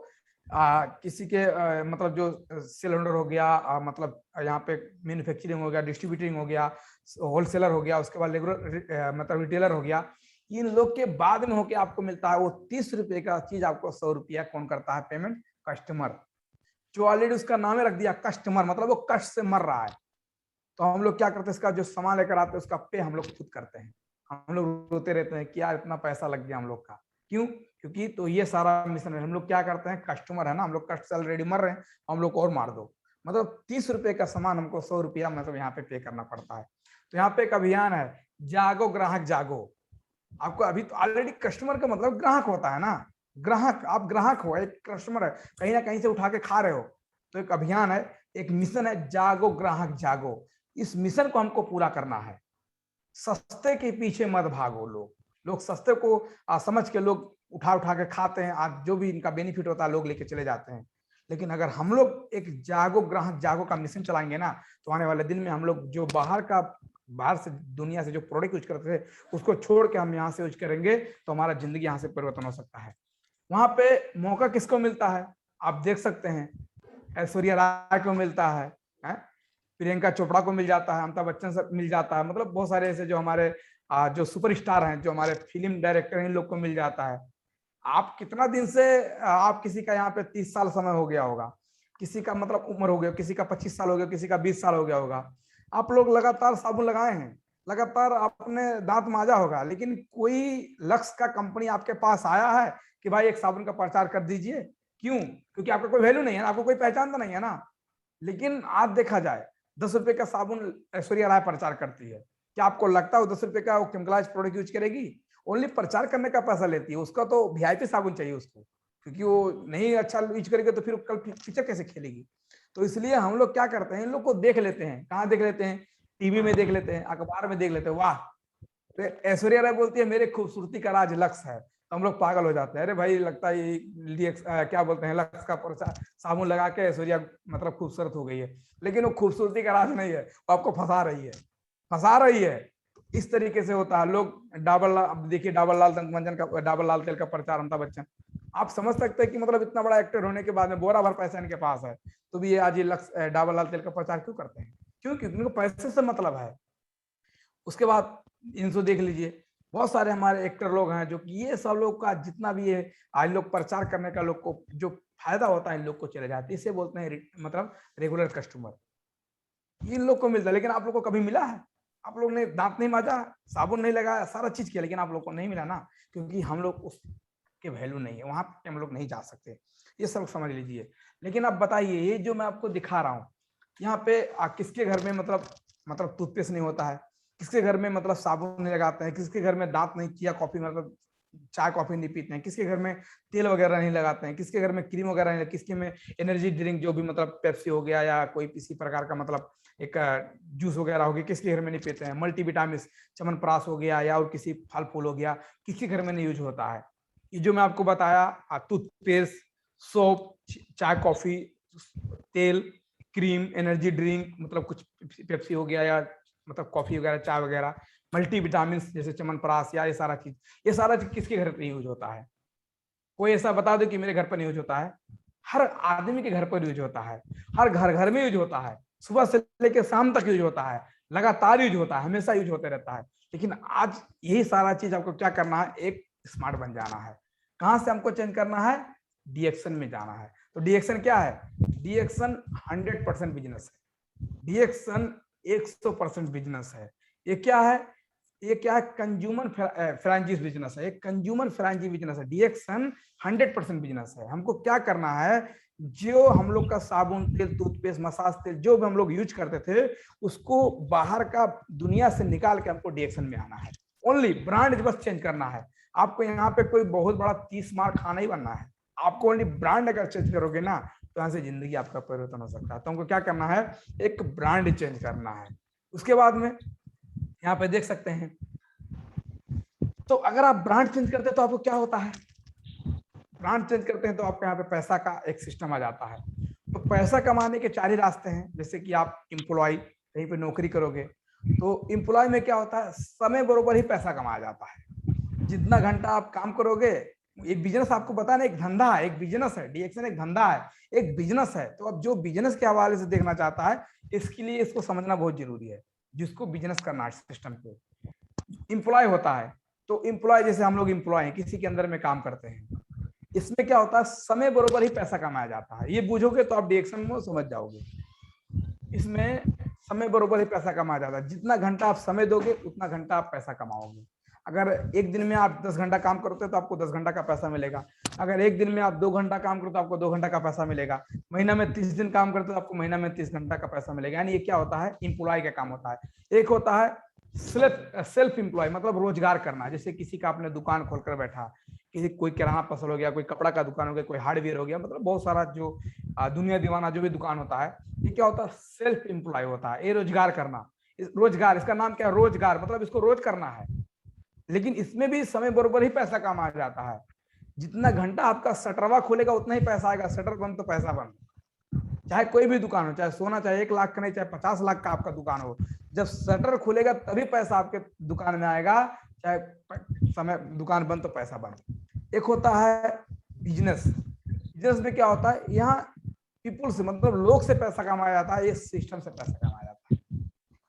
किसी के मतलब जो सिलेंडर हो गया, मतलब यहाँ पे मैन्युफैक्चरिंग हो गया, डिस्ट्रीब्यूटिंग हो गया, होलसेलर हो गया, उसके बाद रेगुलर मतलब रिटेलर हो गया, इन लोग के बाद में होके आपको मिलता है वो 30 रुपए का चीज आपको 100 रुपया कौन करता है पेमेंट, कस्टमर, जो ऑलरेडी उसका नाम ही रख दिया कस्टमर, मतलब वो कष्ट से मर रहा है। तो हम लोग क्या करते हैं, इसका जो सामान लेकर आते हैं उसका पे हम लोग खुद करते हैं। हम लोग रोते रहते हैं कि यार इतना पैसा लग गया हम लोग का, क्यों, क्योंकि तो ये सारा मिशन है। हम लोग क्या करते हैं, कस्टमर है ना, हम लोग कष्ट से ऑलरेडी मर रहे हैं, हम लोग को और मार दो, मतलब 30 रुपए का सामान हमको 100 रुपया मतलब यहाँ पे पे करना पड़ता है। तो यहाँ पे एक अभियान है, जागो ग्राहक जागो। आपको अभी तो ऑलरेडी कस्टमर का मतलब ग्राहक होता है ना, ग्राहक, आप ग्राहक हो, एक कस्टमर है, कहीं ना कहीं से उठा के खा रहे हो। तो एक अभियान है, एक मिशन है, जागो ग्राहक जागो। इस मिशन को हमको पूरा करना है। सस्ते के पीछे मत भागो। लोग सस्ते को समझ के लोग उठा उठा के खाते हैं, आज जो भी इनका बेनिफिट होता है लोग लेके चले जाते हैं। लेकिन अगर हम लोग एक जागो ग्राहक जागो का मिशन चलाएंगे ना, तो आने वाले दिन में हम लोग जो बाहर से दुनिया से जो प्रोडक्ट यूज करते थे उसको छोड़ के हम यहाँ से यूज करेंगे, तो हमारा जिंदगी यहाँ से परिवर्तन हो सकता है। वहां पे मौका किसको मिलता है, आप देख सकते हैं, ऐश्वर्या राय को मिलता है, प्रियंका चोपड़ा को मिल जाता है, अमिताभ बच्चन से मिल जाता है, मतलब बहुत सारे ऐसे जो हमारे जो सुपरस्टार हैं, जो हमारे फिल्म डायरेक्टर हैं, इन लोग को मिल जाता है। आप कितना दिन से आप किसी का यहाँ पे 30 साल समय हो गया होगा, किसी का मतलब उम्र हो गया, किसी का 25 साल हो गया, किसी का 20 साल हो गया होगा, आप लोग लगातार साबुन लगाए हैं, लगातार आपने दांत माजा होगा, लेकिन कोई लक्ष्य का कंपनी आपके पास आया है कि भाई एक साबुन का प्रचार कर दीजिए, क्यों, क्योंकि आपका कोई वैल्यू नहीं है ना, आपको कोई पहचान तो नहीं है ना। लेकिन आज देखा जाए 10 रुपए का साबुन ऐश्वर्या राय प्रचार करती है, क्या आपको लगता है वो 10 रुपए का वो केमिकलाइज प्रोडक्ट यूज करेगी? ओनली प्रचार करने का पैसा लेती है, उसका तो वीआईपी साबुन चाहिए उसको, क्योंकि वो नहीं अच्छा यूज करेगी तो फिर कल पिक्चर कैसे खेलेगी। तो इसलिए हम लोग क्या करते हैं, इन लोग को देख लेते हैं, कहाँ देख लेते हैं, टीवी में देख लेते हैं, अखबार में देख लेते हैं, वाह, तो ऐश्वर्या राय बोलती है मेरे खूबसूरती का राज लक्ष्य है, तो हम लोग पागल हो जाते हैं, अरे भाई लगता है ये क्या बोलते हैं, लक्ष्य का प्रचार साबुन लगा के ऐश्वर्या मतलब खूबसूरत हो गई है, लेकिन वो खूबसूरती का राज नहीं है, वो आपको फंसा रही है, फंसा रही है। इस तरीके से होता है। लोग देखिए डाबर लाल तेल का प्रचार, अमिताभ बच्चन, आप समझ सकते हैं कि मतलब इतना बड़ा एक्टर होने के बाद में बोरा भर पैसा इनके पास है, तो भी ये आज ये लक्ष्य डाबर लाल तेल का प्रचार क्यों करते हैं? क्यों? क्योंकि उनको पैसे से मतलब है। उसके बाद इनको देख लीजिए, बहुत सारे हमारे एक्टर लोग हैं जो कि ये सब लोग का जितना भी है आज लोग प्रचार करने का लोग को जो फायदा होता है इन लोग को चले जाते हैं, इसे बोलते हैं मतलब रेगुलर कस्टमर, इन लोग को मिलता है। लेकिन आप लोग को कभी मिला है? आप लोग ने दांत नहीं माजा, साबुन नहीं लगाया, सारा चीज किया, लेकिन आप लोग को नहीं मिला ना, क्योंकि हम लोग उसके वैल्यू नहीं है, वहां पे हम लोग नहीं जा सकते, ये सब समझ लीजिए। लेकिन अब बताइए, ये जो मैं आपको दिखा रहा हूँ, यहाँ पे किसके घर में मतलब टूथपेस्ट नहीं होता है, किसके घर में मतलब साबुन नहीं लगाते हैं, किसके घर में दांत नहीं किया, कॉफी मतलब चाय कॉफी नहीं पीते हैं, किसके घर में तेल वगैरह नहीं लगाते हैं, किसके घर में क्रीम वगैरह नहीं, किसके में एनर्जी ड्रिंक जो भी मतलब पेप्सी हो गया या कोई किसी प्रकार का मतलब एक जूस वगैरह हो गया, किसके घर में नहीं पीते हैं, मल्टीविटामिन च्यवनप्राश हो गया या और किसी फल फूल हो गया, किसी घर में नहीं यूज होता है। ये जो मैं आपको बताया, टूथपेस्ट, सोप, चाय कॉफी, तेल, क्रीम, एनर्जी ड्रिंक मतलब कुछ पेप्सी हो गया या मतलब कॉफी वगैरह, चाय वगैरह, मल्टीविटामिन जैसे च्यवनप्राश या ये सारा चीज किसके घर पे यूज होता है? कोई ऐसा बता दो कि मेरे घर पर यूज होता है? हर आदमी के घर पर यूज होता है, हर घर घर में यूज होता है, सुबह से लेकर शाम तक यूज होता है, लगातार यूज होता है, हमेशा यूज होते रहता है। लेकिन आज यही सारा चीज आपको क्या करना है, एक स्मार्ट बन जाना है। कहां से हमको चेंज करना है? डीएक्शन में जाना है। तो डीएक्शन क्या है? डीएक्शन 100% बिजनेस है, डीएक्शन 100% बिजनेस है। ये क्या है? ये क्या है? कंज्यूमर फ्रेंचाइज बिजनेस है, एक कंज्यूमर फ्रेंचाइज बिजनेस है। डीएक्शन 100% बिजनेस है। हमको क्या करना है, जो हम लोग का साबुन, तेल, टूथपेस्ट, मसाज तेल जो भी हम लोग यूज करते थे, उसको बाहर का दुनिया से निकाल के हमको डीएक्शन में आना है। ओनली ब्रांड बस चेंज करना है। आपको यहाँ पे कोई बहुत बड़ा 30 मार खाना ही बनना है। आपको ओनली ब्रांड अगर चेंज करोगे ना, तो तो यहाँ से जिंदगी आपका परिवर्तन हो सकता है। तो हमको क्या करना है, एक ब्रांड चेंज करना है। उसके बाद में यहाँ पे देख सकते हैं, तो अगर आप ब्रांड चेंज करते हैं तो आपको क्या होता है, ब्रांड चेंज करते हैं तो आपके यहाँ पे पैसा का एक सिस्टम आ जाता है। तो पैसा कमाने के 4 ही रास्ते हैं। जैसे कि आप एम्प्लॉय कहीं पे नौकरी करोगे तो एम्प्लॉय में क्या होता है, समय बरोबर ही पैसा कमाया जाता है। जितना घंटा आप काम करोगे, एक बिजनेस आपको पता है, एक धंधा है, एक बिजनेस है, डीएक्सन एक धंधा है, एक बिजनेस है। तो अब जो बिजनेस के हवाले से देखना चाहता है, इसके लिए इसको समझना बहुत जरूरी है, जिसको बिजनेस करना है सिस्टम पे। एम्प्लॉय होता है, तो एम्प्लॉय जैसे हम लोग एम्प्लॉय हैं, किसी के अंदर में काम करते हैं, इसमें क्या होता है, समय बरोबर ही पैसा कमाया जाता है। ये बूझोगे तो आप डीएक्सन में समझ जाओगे। इसमें समय बरोबर ही पैसा कमाया जाता है। जितना घंटा आप समय दोगे उतना घंटा आप पैसा कमाओगे। अगर एक दिन में आप 10 घंटा काम करते हो तो आपको 10 घंटा का पैसा मिलेगा। अगर एक दिन में आप 2 घंटा काम करो तो आपको 2 घंटा का पैसा मिलेगा। महीना में 30 दिन काम करते हो तो आपको महीना में 30 घंटा का पैसा मिलेगा। यानी ये क्या होता है, एम्प्लॉय का काम होता है। एक होता है सेल्फ एम्प्लॉय, मतलब रोजगार करना। जैसे किसी का आपने दुकान खोलकर बैठा, किसी कोई किराना पसल हो गया, कोई कपड़ा का दुकान हो गया, कोई हार्डवेयर हो गया, मतलब बहुत सारा जो दुनिया दीवाना जो भी दुकान होता है, ये क्या होता है, सेल्फ एम्प्लॉय होता है। ये रोजगार करना, रोजगार, इसका नाम क्या है, रोजगार, मतलब इसको रोज करना है। लेकिन इसमें भी समय बरोबर ही पैसा कमाया जाता है। जितना घंटा आपका शटरवा खोलेगा उतना ही पैसा आएगा। शटर बंद तो पैसा बंद। चाहे कोई भी दुकान हो, चाहे सोना, चाहे 1 लाख का नहीं, चाहे 50 लाख का आपका दुकान हो, जब शटर खुलेगा तभी पैसा आपके दुकान में आएगा। चाहे समय दुकान बंद तो पैसा बंद। एक होता है बिजनेस। बिजनेस में क्या होता है, यहाँ पीपुल से, मतलब लोग से पैसा कमाया जाता है। ये सिस्टम से पैसा कमाया जाता है।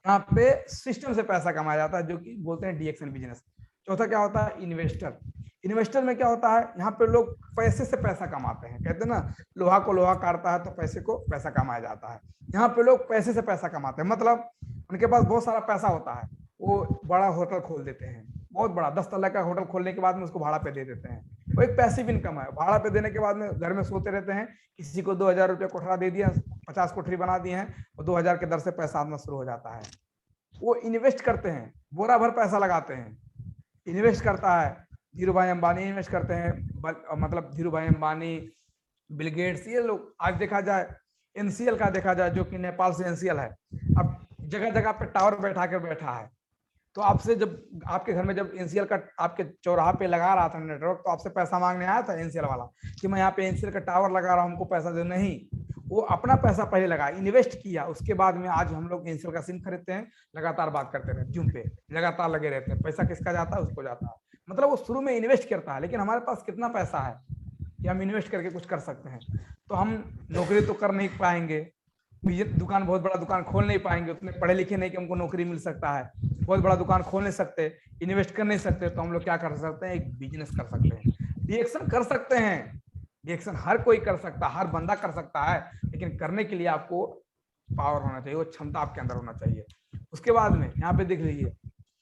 यहाँ पे सिस्टम से पैसा कमाया जाता है, जो कि बोलते हैं डीएक्सन बिजनेस। चौथा क्या होता है, इन्वेस्टर। इन्वेस्टर में क्या होता है, यहाँ पे लोग पैसे से पैसा कमाते हैं। कहते हैं ना, लोहा को लोहा काटता है तो पैसे को पैसा कमाया जाता है। यहाँ पे लोग पैसे से पैसा कमाते हैं, मतलब उनके पास बहुत सारा पैसा होता है, वो बड़ा होटल खोल देते हैं, बहुत बड़ा 10 तल्ले का होटल खोलने के बाद में उसको भाड़ा पे दे देते हैं। वो एक पैसिव इनकम है। भाड़ा पे देने के बाद में घर में सोते रहते हैं। किसी को 2000 रुपये कोठरा दे दिया, 50 कोठरी बना दी है, और 2000 के दर से पैसा आना शुरू हो जाता है। वो इन्वेस्ट करते हैं, बोरा भर पैसा लगाते हैं। इन्वेस्ट करता है धीरू भाई अंबानी, इन्वेस्ट करते हैं, मतलब धीरू भाई अंबानी, बिल गेट्स, ये लोग। आज देखा जाए एनसीएल का देखा जाए, जो कि नेपाल से एनसीएल है, अब जगह जगह पे टावर बैठा है। तो आपसे जब आपके घर में जब एनसीएल का आपके चौराहा पे लगा रहा था नेटवर्क, तो आपसे पैसा मांगने आया था एनसीएल वाला कि मैं यहाँ पे एनसीएल का टावर लगा रहा हूँ, हमको पैसा दे। नहीं, वो अपना पैसा पहले लगा, इन्वेस्ट किया, उसके बाद में आज हम लोग एनसीएल का सिम खरीदते हैं, लगातार बात करते रहते हैं, जूम पे लगातार लगे रहते हैं। पैसा किसका जाता है, उसको जाता है। मतलब वो शुरू में इन्वेस्ट करता है, लेकिन हमारे पास कितना पैसा है कि हम इन्वेस्ट करके कुछ कर सकते हैं। तो हम नौकरी तो कर नहीं पाएंगे, दुकान, बहुत बड़ा दुकान खोल नहीं पाएंगे, उतने पढ़े लिखे नहीं कि हमको नौकरी मिल सकता है, बहुत बड़ा दुकान खोल नहीं सकते, इन्वेस्ट कर नहीं सकते। तो हम लोग क्या कर सकते हैं, एक बिजनेस कर सकते हैं, डीएक्सन कर सकते हैं। डीएक्सन हर कोई कर सकता है, हर बंदा कर सकता है, लेकिन करने के लिए आपको पावर होना चाहिए, वो क्षमता आपके अंदर होना चाहिए। उसके बाद में यहाँ पे देख लीजिए,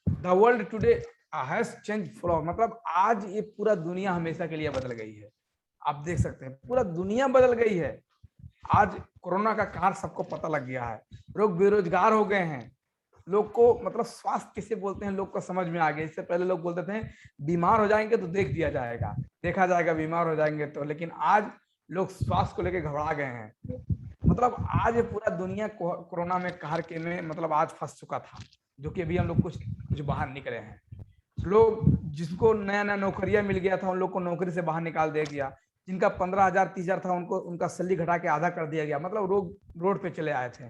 the world today has change for, मतलब आज ये पूरा दुनिया हमेशा के लिए बदल गई है। आप देख सकते हैं पूरा दुनिया बदल गई है। आज कोरोना का कारण सबको पता लग गया है, लोग बेरोजगार हो गए हैं, लोग को मतलब स्वास्थ्य किसे बोलते हैं लोग को समझ में आ गया। इससे पहले लोग बोलते थे बीमार हो जाएंगे तो देख दिया जाएगा, देखा जाएगा बीमार हो जाएंगे तो, लेकिन आज लोग स्वास्थ्य को लेकर घबरा गए हैं। मतलब आज पूरा दुनिया कोरोना में कहर के में मतलब आज फंस चुका था, जो कि अभी हम लोग कुछ बाहर निकले हैं। लोग जिसको नया नया नौकरियां मिल गया था, उन लोग को नौकरी से बाहर निकाल दिया गया। जिनका 15,000 30,000 था, उनको उनका सैलरी घटा के आधा कर दिया गया। मतलब लोग रोड पे चले आए थे।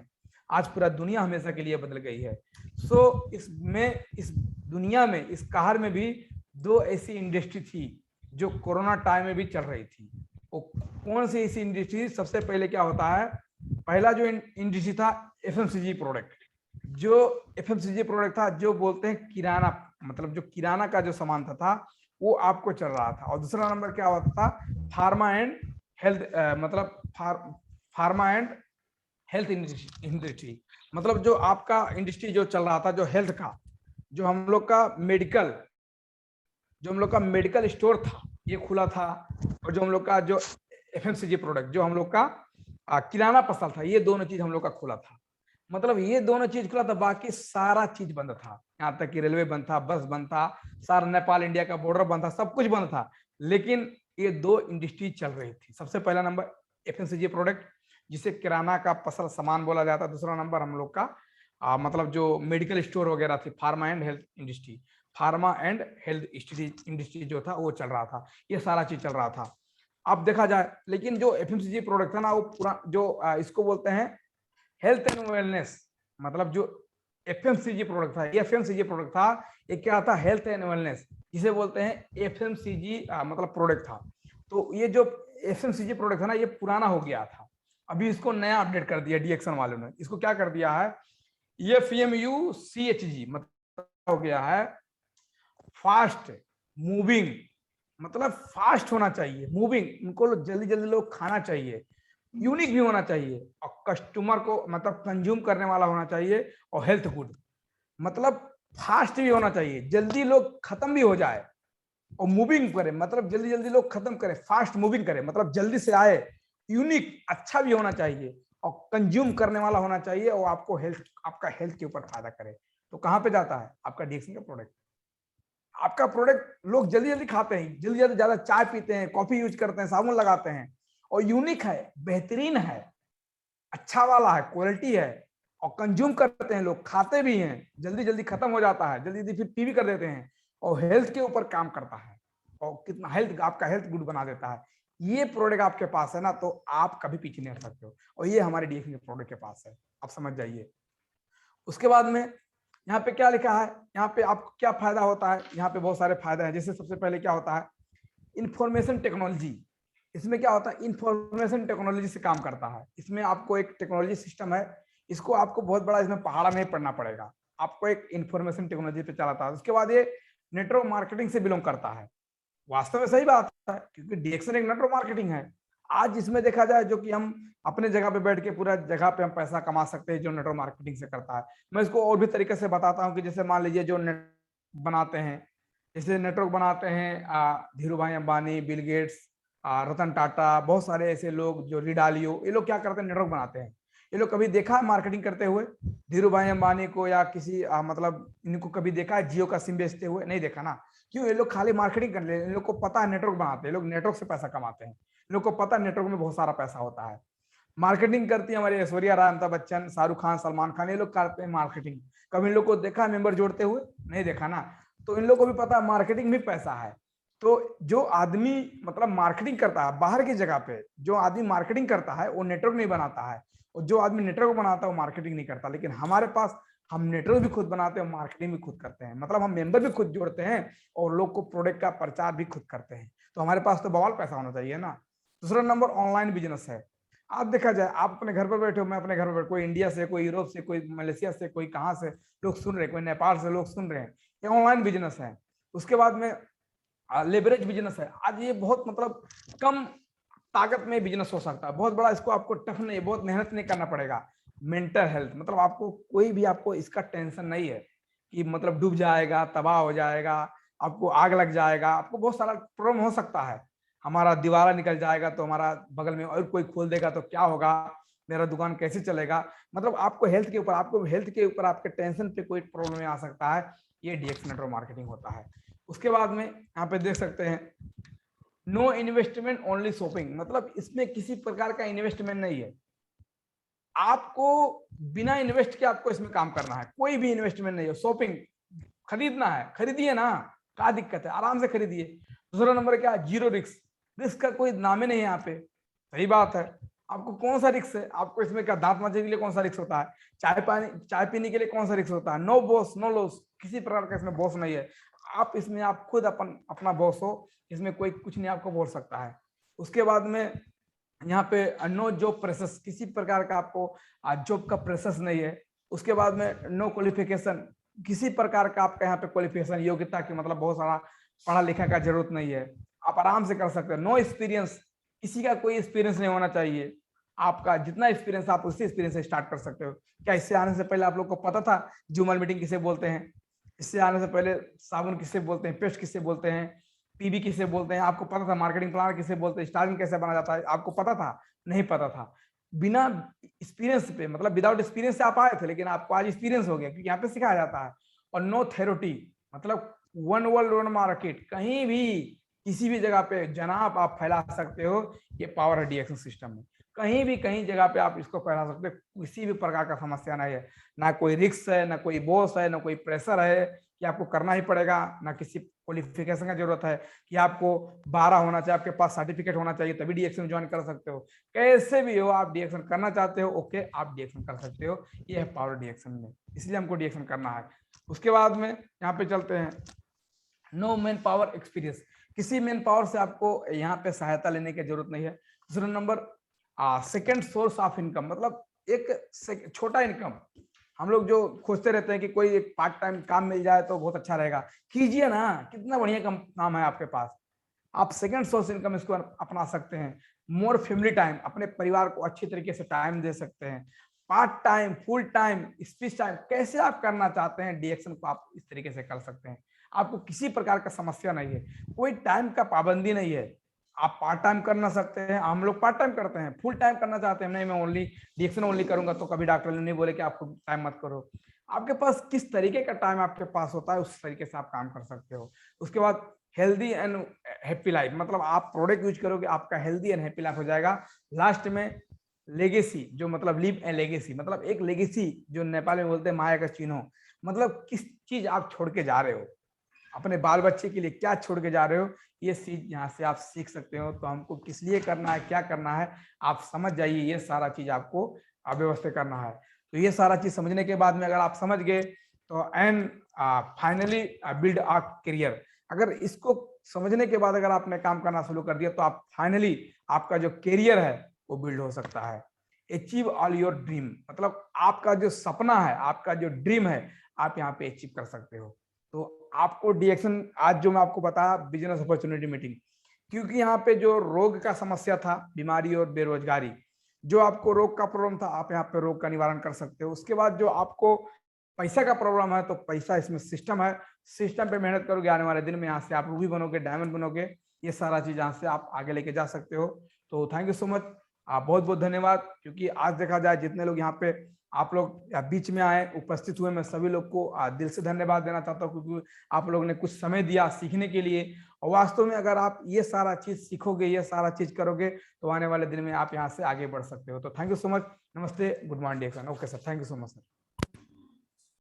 आज पूरा दुनिया हमेशा के लिए बदल गई है। इस दुनिया में, इस कहर में भी 2 ऐसी इंडस्ट्री थी जो कोरोना टाइम में भी चल रही थी। वो कौन सी ऐसी इंडस्ट्री? सबसे पहले क्या होता है, पहला जो इंडस्ट्री था एफएमसीजी प्रोडक्ट। जो एफएमसीजी प्रोडक्ट था, जो बोलते हैं किराना, मतलब जो किराना का जो सामान था वो आपको चल रहा था। और दूसरा नंबर क्या होता था, फार्मा एंड हेल्थ, मतलब फार्मा एंड हेल्थ इंडस्ट्री, मतलब जो आपका इंडस्ट्री जो चल रहा था, जो हेल्थ का, जो हम लोग का मेडिकल स्टोर था, ये खुला था। और जो हम लोग का जो एफएमसीजी प्रोडक्ट, जो हम लोग का किराना पसल था, ये दोनों चीज हम लोग का खुला था। मतलब ये दोनों चीज खुला था, बाकी सारा चीज बंद था। यहाँ तक कि रेलवे बंद था, बस बंद था, सारा नेपाल इंडिया का बॉर्डर बंद था, सब कुछ बंद था। लेकिन ये 2 इंडस्ट्री चल रही थी। सबसे पहला नंबर एफएमसीजी प्रोडक्ट, जिसे किराना का पसल सामान बोला जाता है। दूसरा नंबर हम लोग का मतलब जो मेडिकल स्टोर वगैरह थी, pharma and health industry, pharma and health industry जो था वो चल रहा था, ये सारा चीज चल रहा था। अब देखा जाए, लेकिन जो एफएमसीजी प्रोडक्ट था ना, वो पूरा जो इसको बोलते हैं हेल्थ एंड वेलनेस, मतलब जो एफएमसीजी प्रोडक्ट था, ये एफएमसीजी प्रोडक्ट था, ये क्या था, हेल्थ एंड वेलनेस, जिसे बोलते हैं एफएमसीजी मतलब प्रोडक्ट था। तो ये जो एफएमसीजी प्रोडक्ट था ना, ये पुराना हो गया था, अभी इसको नया अपडेट कर दिया डीएक्सन वालों ने। इसको क्या कर दिया है, ये FMUCHG मतलब हो गया है फास्ट मूविंग, मतलब फास्ट होना चाहिए, मूविंग, इनको जल्दी जल्दी लोग खाना चाहिए, यूनिक भी होना चाहिए, और कस्टमर को मतलब कंज्यूम करने वाला होना चाहिए, और हेल्थ गुड, मतलब फास्ट भी होना चाहिए, जल्दी लोग खत्म भी हो जाए, और मूविंग करे, मतलब जल्दी जल्दी लोग खत्म करें, फास्ट मूविंग करे, मतलब जल्दी से आए, यूनिक अच्छा भी होना चाहिए, और कंज्यूम करने वाला होना चाहिए, और आपको हेल्थ, आपका हेल्थ के ऊपर फायदा करे। तो कहां पे जाता है आपका डीएक्सन का प्रोडक्ट। आपका प्रोडक्ट लोग जल्दी जल्दी खाते हैं, जल्दी जल्दी ज्यादा चाय पीते हैं, कॉफी यूज करते हैं, साबुन लगाते हैं, और यूनिक है, बेहतरीन है, अच्छा वाला है, क्वालिटी है, और कंज्यूम करते हैं लोग, खाते भी हैं, जल्दी जल्दी खत्म हो जाता है, जल्दी जल्दी फिर पी भी कर देते हैं, और हेल्थ के ऊपर काम करता है, और कितना हेल्थ, आपका हेल्थ गुड बना देता है। ये प्रोडक्ट आपके पास है ना, तो आप कभी पीछे नहीं हट सकते हो, और ये हमारे डीएक्सन के प्रोडक्ट के पास है, आप समझ जाइए। उसके बाद में यहाँ पे क्या लिखा है, यहाँ पे आपको क्या फायदा होता है, यहाँ पे बहुत सारे फायदे हैं। जैसे सबसे पहले क्या होता है, इंफॉर्मेशन टेक्नोलॉजी, इसमें क्या होता है, इंफॉर्मेशन टेक्नोलॉजी से काम करता है। इसमें आपको एक टेक्नोलॉजी सिस्टम है, इसको आपको बहुत बड़ा इसमें पहाड़ा नहीं पढ़ना पड़ेगा, आपको एक इंफॉर्मेशन टेक्नोलॉजी पे चलाता है। उसके बाद ये नेटवर्क मार्केटिंग से बिलोंग करता है, वास्तव में सही बात है, क्योंकि डीएक्सन एक नेटवर्क मार्केटिंग है। आज इसमें देखा जाए, जो कि हम अपने जगह पे बैठ के पूरा जगह पे हम पैसा कमा सकते हैं, जो नेटवर्क मार्केटिंग से करता है। मैं इसको और भी तरीके से बताता हूँ कि जैसे मान लीजिए जो नेट बनाते हैं, जैसे नेटवर्क बनाते हैं धीरू भाई अंबानी, बिल गेट्स, रतन टाटा, बहुत सारे ऐसे लोग, जो रिडालियो, ये लोग क्या करते हैं, नेटवर्क बनाते हैं। ये लोग कभी देखा है मार्केटिंग करते हुए धीरू भाई अंबानी को, या किसी मतलब इनको कभी देखा है जियो का सिम बेचते हुए? नहीं देखा ना। क्यों? ये लोग खाली मार्केटिंग कर ले, इन लोग को पता है नेटवर्क बनाते हैं, लोग नेटवर्क से पैसा कमाते हैं, लोग को पता है नेटवर्क में बहुत सारा पैसा होता है। मार्केटिंग करती है हमारी ऐश्वर्या राय, अमिताभ बच्चन, शाहरुख खान, सलमान खान, ये लोग करते हैं मार्केटिंग। कभी इन लोग को देखा है मेंबर जोड़ते हुए? नहीं देखा ना। तो इन लोग को भी पता है मार्केटिंग भी पैसा है। तो जो आदमी मतलब मार्केटिंग करता है बाहर की जगह पे, जो आदमी मार्केटिंग करता है वो नेटवर्क नहीं बनाता है, और जो आदमी नेटवर्क बनाता है वो मार्केटिंग नहीं करता। लेकिन हमारे पास हम नेटवर्क भी खुद बनाते हैं, मार्केटिंग भी खुद करते हैं, मतलब हम मेंबर भी खुद जोड़ते हैं, और लोग को प्रोडक्ट का प्रचार भी खुद करते हैं। तो हमारे पास तो बवाल पैसा होना चाहिए ना। दूसरा नंबर ऑनलाइन बिजनेस है। आप देखा जाए, आप अपने घर पर बैठे हो, मैं अपने घर पर बैठे, कोई इंडिया से, कोई यूरोप से, कोई मलेशिया से, कोई कहाँ से लोग सुन रहे हैं, कोई नेपाल से लोग सुन रहे हैं, ये ऑनलाइन बिजनेस है। उसके बाद में लेवरेज बिजनेस है। आज ये बहुत मतलब कम ताकत में बिजनेस हो सकता है, बहुत बड़ा, इसको आपको टफ नहीं, बहुत मेहनत नहीं करना पड़ेगा। मेंटल हेल्थ, मतलब आपको कोई भी, आपको इसका टेंशन नहीं है कि मतलब डूब जाएगा, तबाह हो जाएगा, आपको आग लग जाएगा, आपको बहुत सारा प्रॉब्लम हो सकता है, हमारा दीवारा निकल जाएगा तो हमारा बगल में और कोई खोल देगा तो क्या होगा, मेरा दुकान कैसे चलेगा, मतलब आपको हेल्थ के ऊपर, आपको हेल्थ के ऊपर आपके टेंशन पे कोई प्रॉब्लम आ सकता है, ये डीएक्स नेटवर्क मार्केटिंग होता है। उसके बाद में यहाँ पे देख सकते हैं, नो इन्वेस्टमेंट ओनली शॉपिंग, मतलब इसमें किसी प्रकार का इन्वेस्टमेंट नहीं है, आपको बिना इन्वेस्ट के आपको इसमें काम करना है, कोई भी इन्वेस्टमेंट नहीं है। शॉपिंग खरीदना है, खरीदिए ना, क्या दिक्कत है, आराम से खरीदिए। दूसरा नंबर क्या, जीरो रिस्क, रिस्क का कोई नाम ही नहीं है यहाँ पे, सही बात है। आपको कौन सा रिस्क है, आपको इसमें क्या दांत मांजने के लिए कौन सा रिस्क होता है, चाय पीने के लिए कौन सा रिस्क होता है, नो बॉस नो लॉस, किसी प्रकार का इसमें बॉस नहीं है। आप इसमें आप खुद अपना बॉस हो, इसमें कोई कुछ नहीं आपको बोल सकता है। उसके बाद में यहाँ पे नो जॉब प्रेसेस, किसी प्रकार का आपको जॉब का प्रेसेस नहीं है। उसके बाद में नो क्वालिफिकेशन, किसी प्रकार का आपका यहाँ पे क्वालिफिकेशन, योग्यता की मतलब बहुत सारा पढ़ा लिखा का जरूरत नहीं है, आप आराम से कर सकते हैं। नो एक्सपीरियंस, किसी का कोई एक्सपीरियंस नहीं होना चाहिए, आपका जितना एक्सपीरियंस आप उसी एक्सपीरियंस से स्टार्ट कर सकते हो। क्या इससे आने से पहले आप लोग को पता था जूमर मीटिंग किसे बोलते हैं? इससे आने से पहले साबुन किसे बोलते हैं, पेस्ट किसे बोलते हैं, पीबी किसे बोलते हैं, आपको पता था? मार्केटिंग प्लान किसे बोलते हैं, स्टार्टिंग कैसे बना जाता है, आपको पता था? नहीं पता था। बिना एक्सपीरियंस पे, मतलब विदाउट एक्सपीरियंस से आप आए थे, लेकिन आपको आज एक्सपीरियंस हो गया, क्योंकि यहाँ पे सिखाया जाता है। और नो थेरोटी, मतलब वन वर्ल्ड वन मार्केट, कहीं भी किसी भी जगह पे जनाब आप फैला सकते हो, ये पावर है डिएक्शन सिस्टम में। कहीं भी कहीं जगह पे आप इसको फैला सकते हो, किसी भी प्रकार का समस्या नहीं है, ना कोई रिस्क है, ना कोई बॉस है, ना कोई प्रेशर है कि आपको करना ही पड़ेगा, ना किसी क्वालिफिकेशन का जरूरत है कि आपको 12 होना चाहिए, आपके पास सर्टिफिकेट होना चाहिए तभी डीएक्शन ज्वाइन कर सकते हो। कैसे भी हो आप डीएक्शन करना चाहते हो, ओके आप डीएक्शन कर सकते हो, ये है पावर डीएक्शन में, इसलिए हमको डीएक्शन करना है। उसके बाद में यहाँ पे चलते हैं, नो मैन पावर एक्सपीरियंस, किसी मैन पावर से आपको यहाँ पे सहायता लेने की जरूरत नहीं है। दूसरा number, second source of income, मतलब एक छोटा इनकम, हम लोग जो खोजते रहते हैं कि कोई पार्ट टाइम काम मिल जाए तो बहुत अच्छा रहेगा, कीजिए ना, कितना बढ़िया काम है आपके पास, आप सेकेंड सोर्स इनकम इसको अपना सकते हैं। मोर फैमिली टाइम, अपने परिवार को अच्छी तरीके से टाइम दे सकते हैं। Part time, full time, speech time, कैसे आप करना चाहते हैं डीएक्शन को आप इस तरीके से कर सकते हैं। आपको किसी प्रकार का समस्या नहीं है, कोई टाइम का पाबंदी नहीं है, आप पार्ट टाइम करना सकते हैं, हम लोग पार्ट टाइम करते हैं, फुल टाइम करना चाहते हैं नहीं मैं ओनली डीएक्शन ओनली करूंगा, तो कभी डॉक्टर ने नहीं बोले कि आप फुल टाइम मत करो। आपके पास किस तरीके का टाइम आपके पास होता है उस तरीके से आप काम कर सकते हो। उसके बाद हेल्दी एंड हैप्पी लाइफ, मतलब आप प्रोडक्ट यूज करोगे आपका हेल्दी एंड हैप्पी लाइफ हो जाएगा। लास्ट में लेगेसी, जो मतलब लिव ए लेगेसी, मतलब एक लेगेसी जो नेपाली में बोलते हैं माया का चिन्ह, मतलब किस चीज आप छोड़ के जा रहे हो, अपने बाल बच्चे के लिए क्या छोड़ के जा रहे हो, ये चीज यहाँ से आप सीख सकते हो। तो हमको किस लिए करना है, क्या करना है, आप समझ जाइए, ये सारा चीज आपको अव्यवस्थित करना है। तो ये सारा चीज समझने के बाद में अगर आप समझ गए तो and finally build a career, अगर इसको समझने के बाद अगर आपने काम करना शुरू कर दिया तो आप फाइनली आपका जो करियर है वो बिल्ड हो सकता है। अचीव ऑल योर ड्रीम, मतलब आपका जो सपना है, आपका जो ड्रीम है, आप यहाँ पे अचीव कर सकते हो। तो आपको डीएक्शन आज जो मैं आपको बताया बिजनेस अपॉर्चुनिटी मीटिंग, क्योंकि यहाँ पे जो रोग का समस्या था, बीमारी और बेरोजगारी, जो आपको रोग का प्रॉब्लम था आप यहाँ पे रोग का निवारण कर सकते हो। उसके बाद जो आपको पैसा का प्रॉब्लम है तो पैसा इसमें सिस्टम है, सिस्टम पे मेहनत करोगे आने वाले दिन में यहाँ से आप रूबी बनोगे, डायमंड बनोगे, ये सारा चीज यहाँ से आप आगे लेके जा सकते हो। तो थैंक यू सो मच, आप बहुत बहुत धन्यवाद। क्योंकि आज देखा जाए जितने लोग यहाँ पे आप लोग बीच में आए उपस्थित हुए, मैं सभी लोग को दिल से धन्यवाद देना चाहता हूँ, क्योंकि आप लोग ने कुछ समय दिया सीखने के लिए। और वास्तव में अगर आप ये सारा चीज सीखोगे, ये सारा चीज करोगे तो आने वाले दिन में आप यहाँ से आगे बढ़ सकते हो। तो थैंक यू सो मच, नमस्ते, good morning, okay sir, thank you so much sir.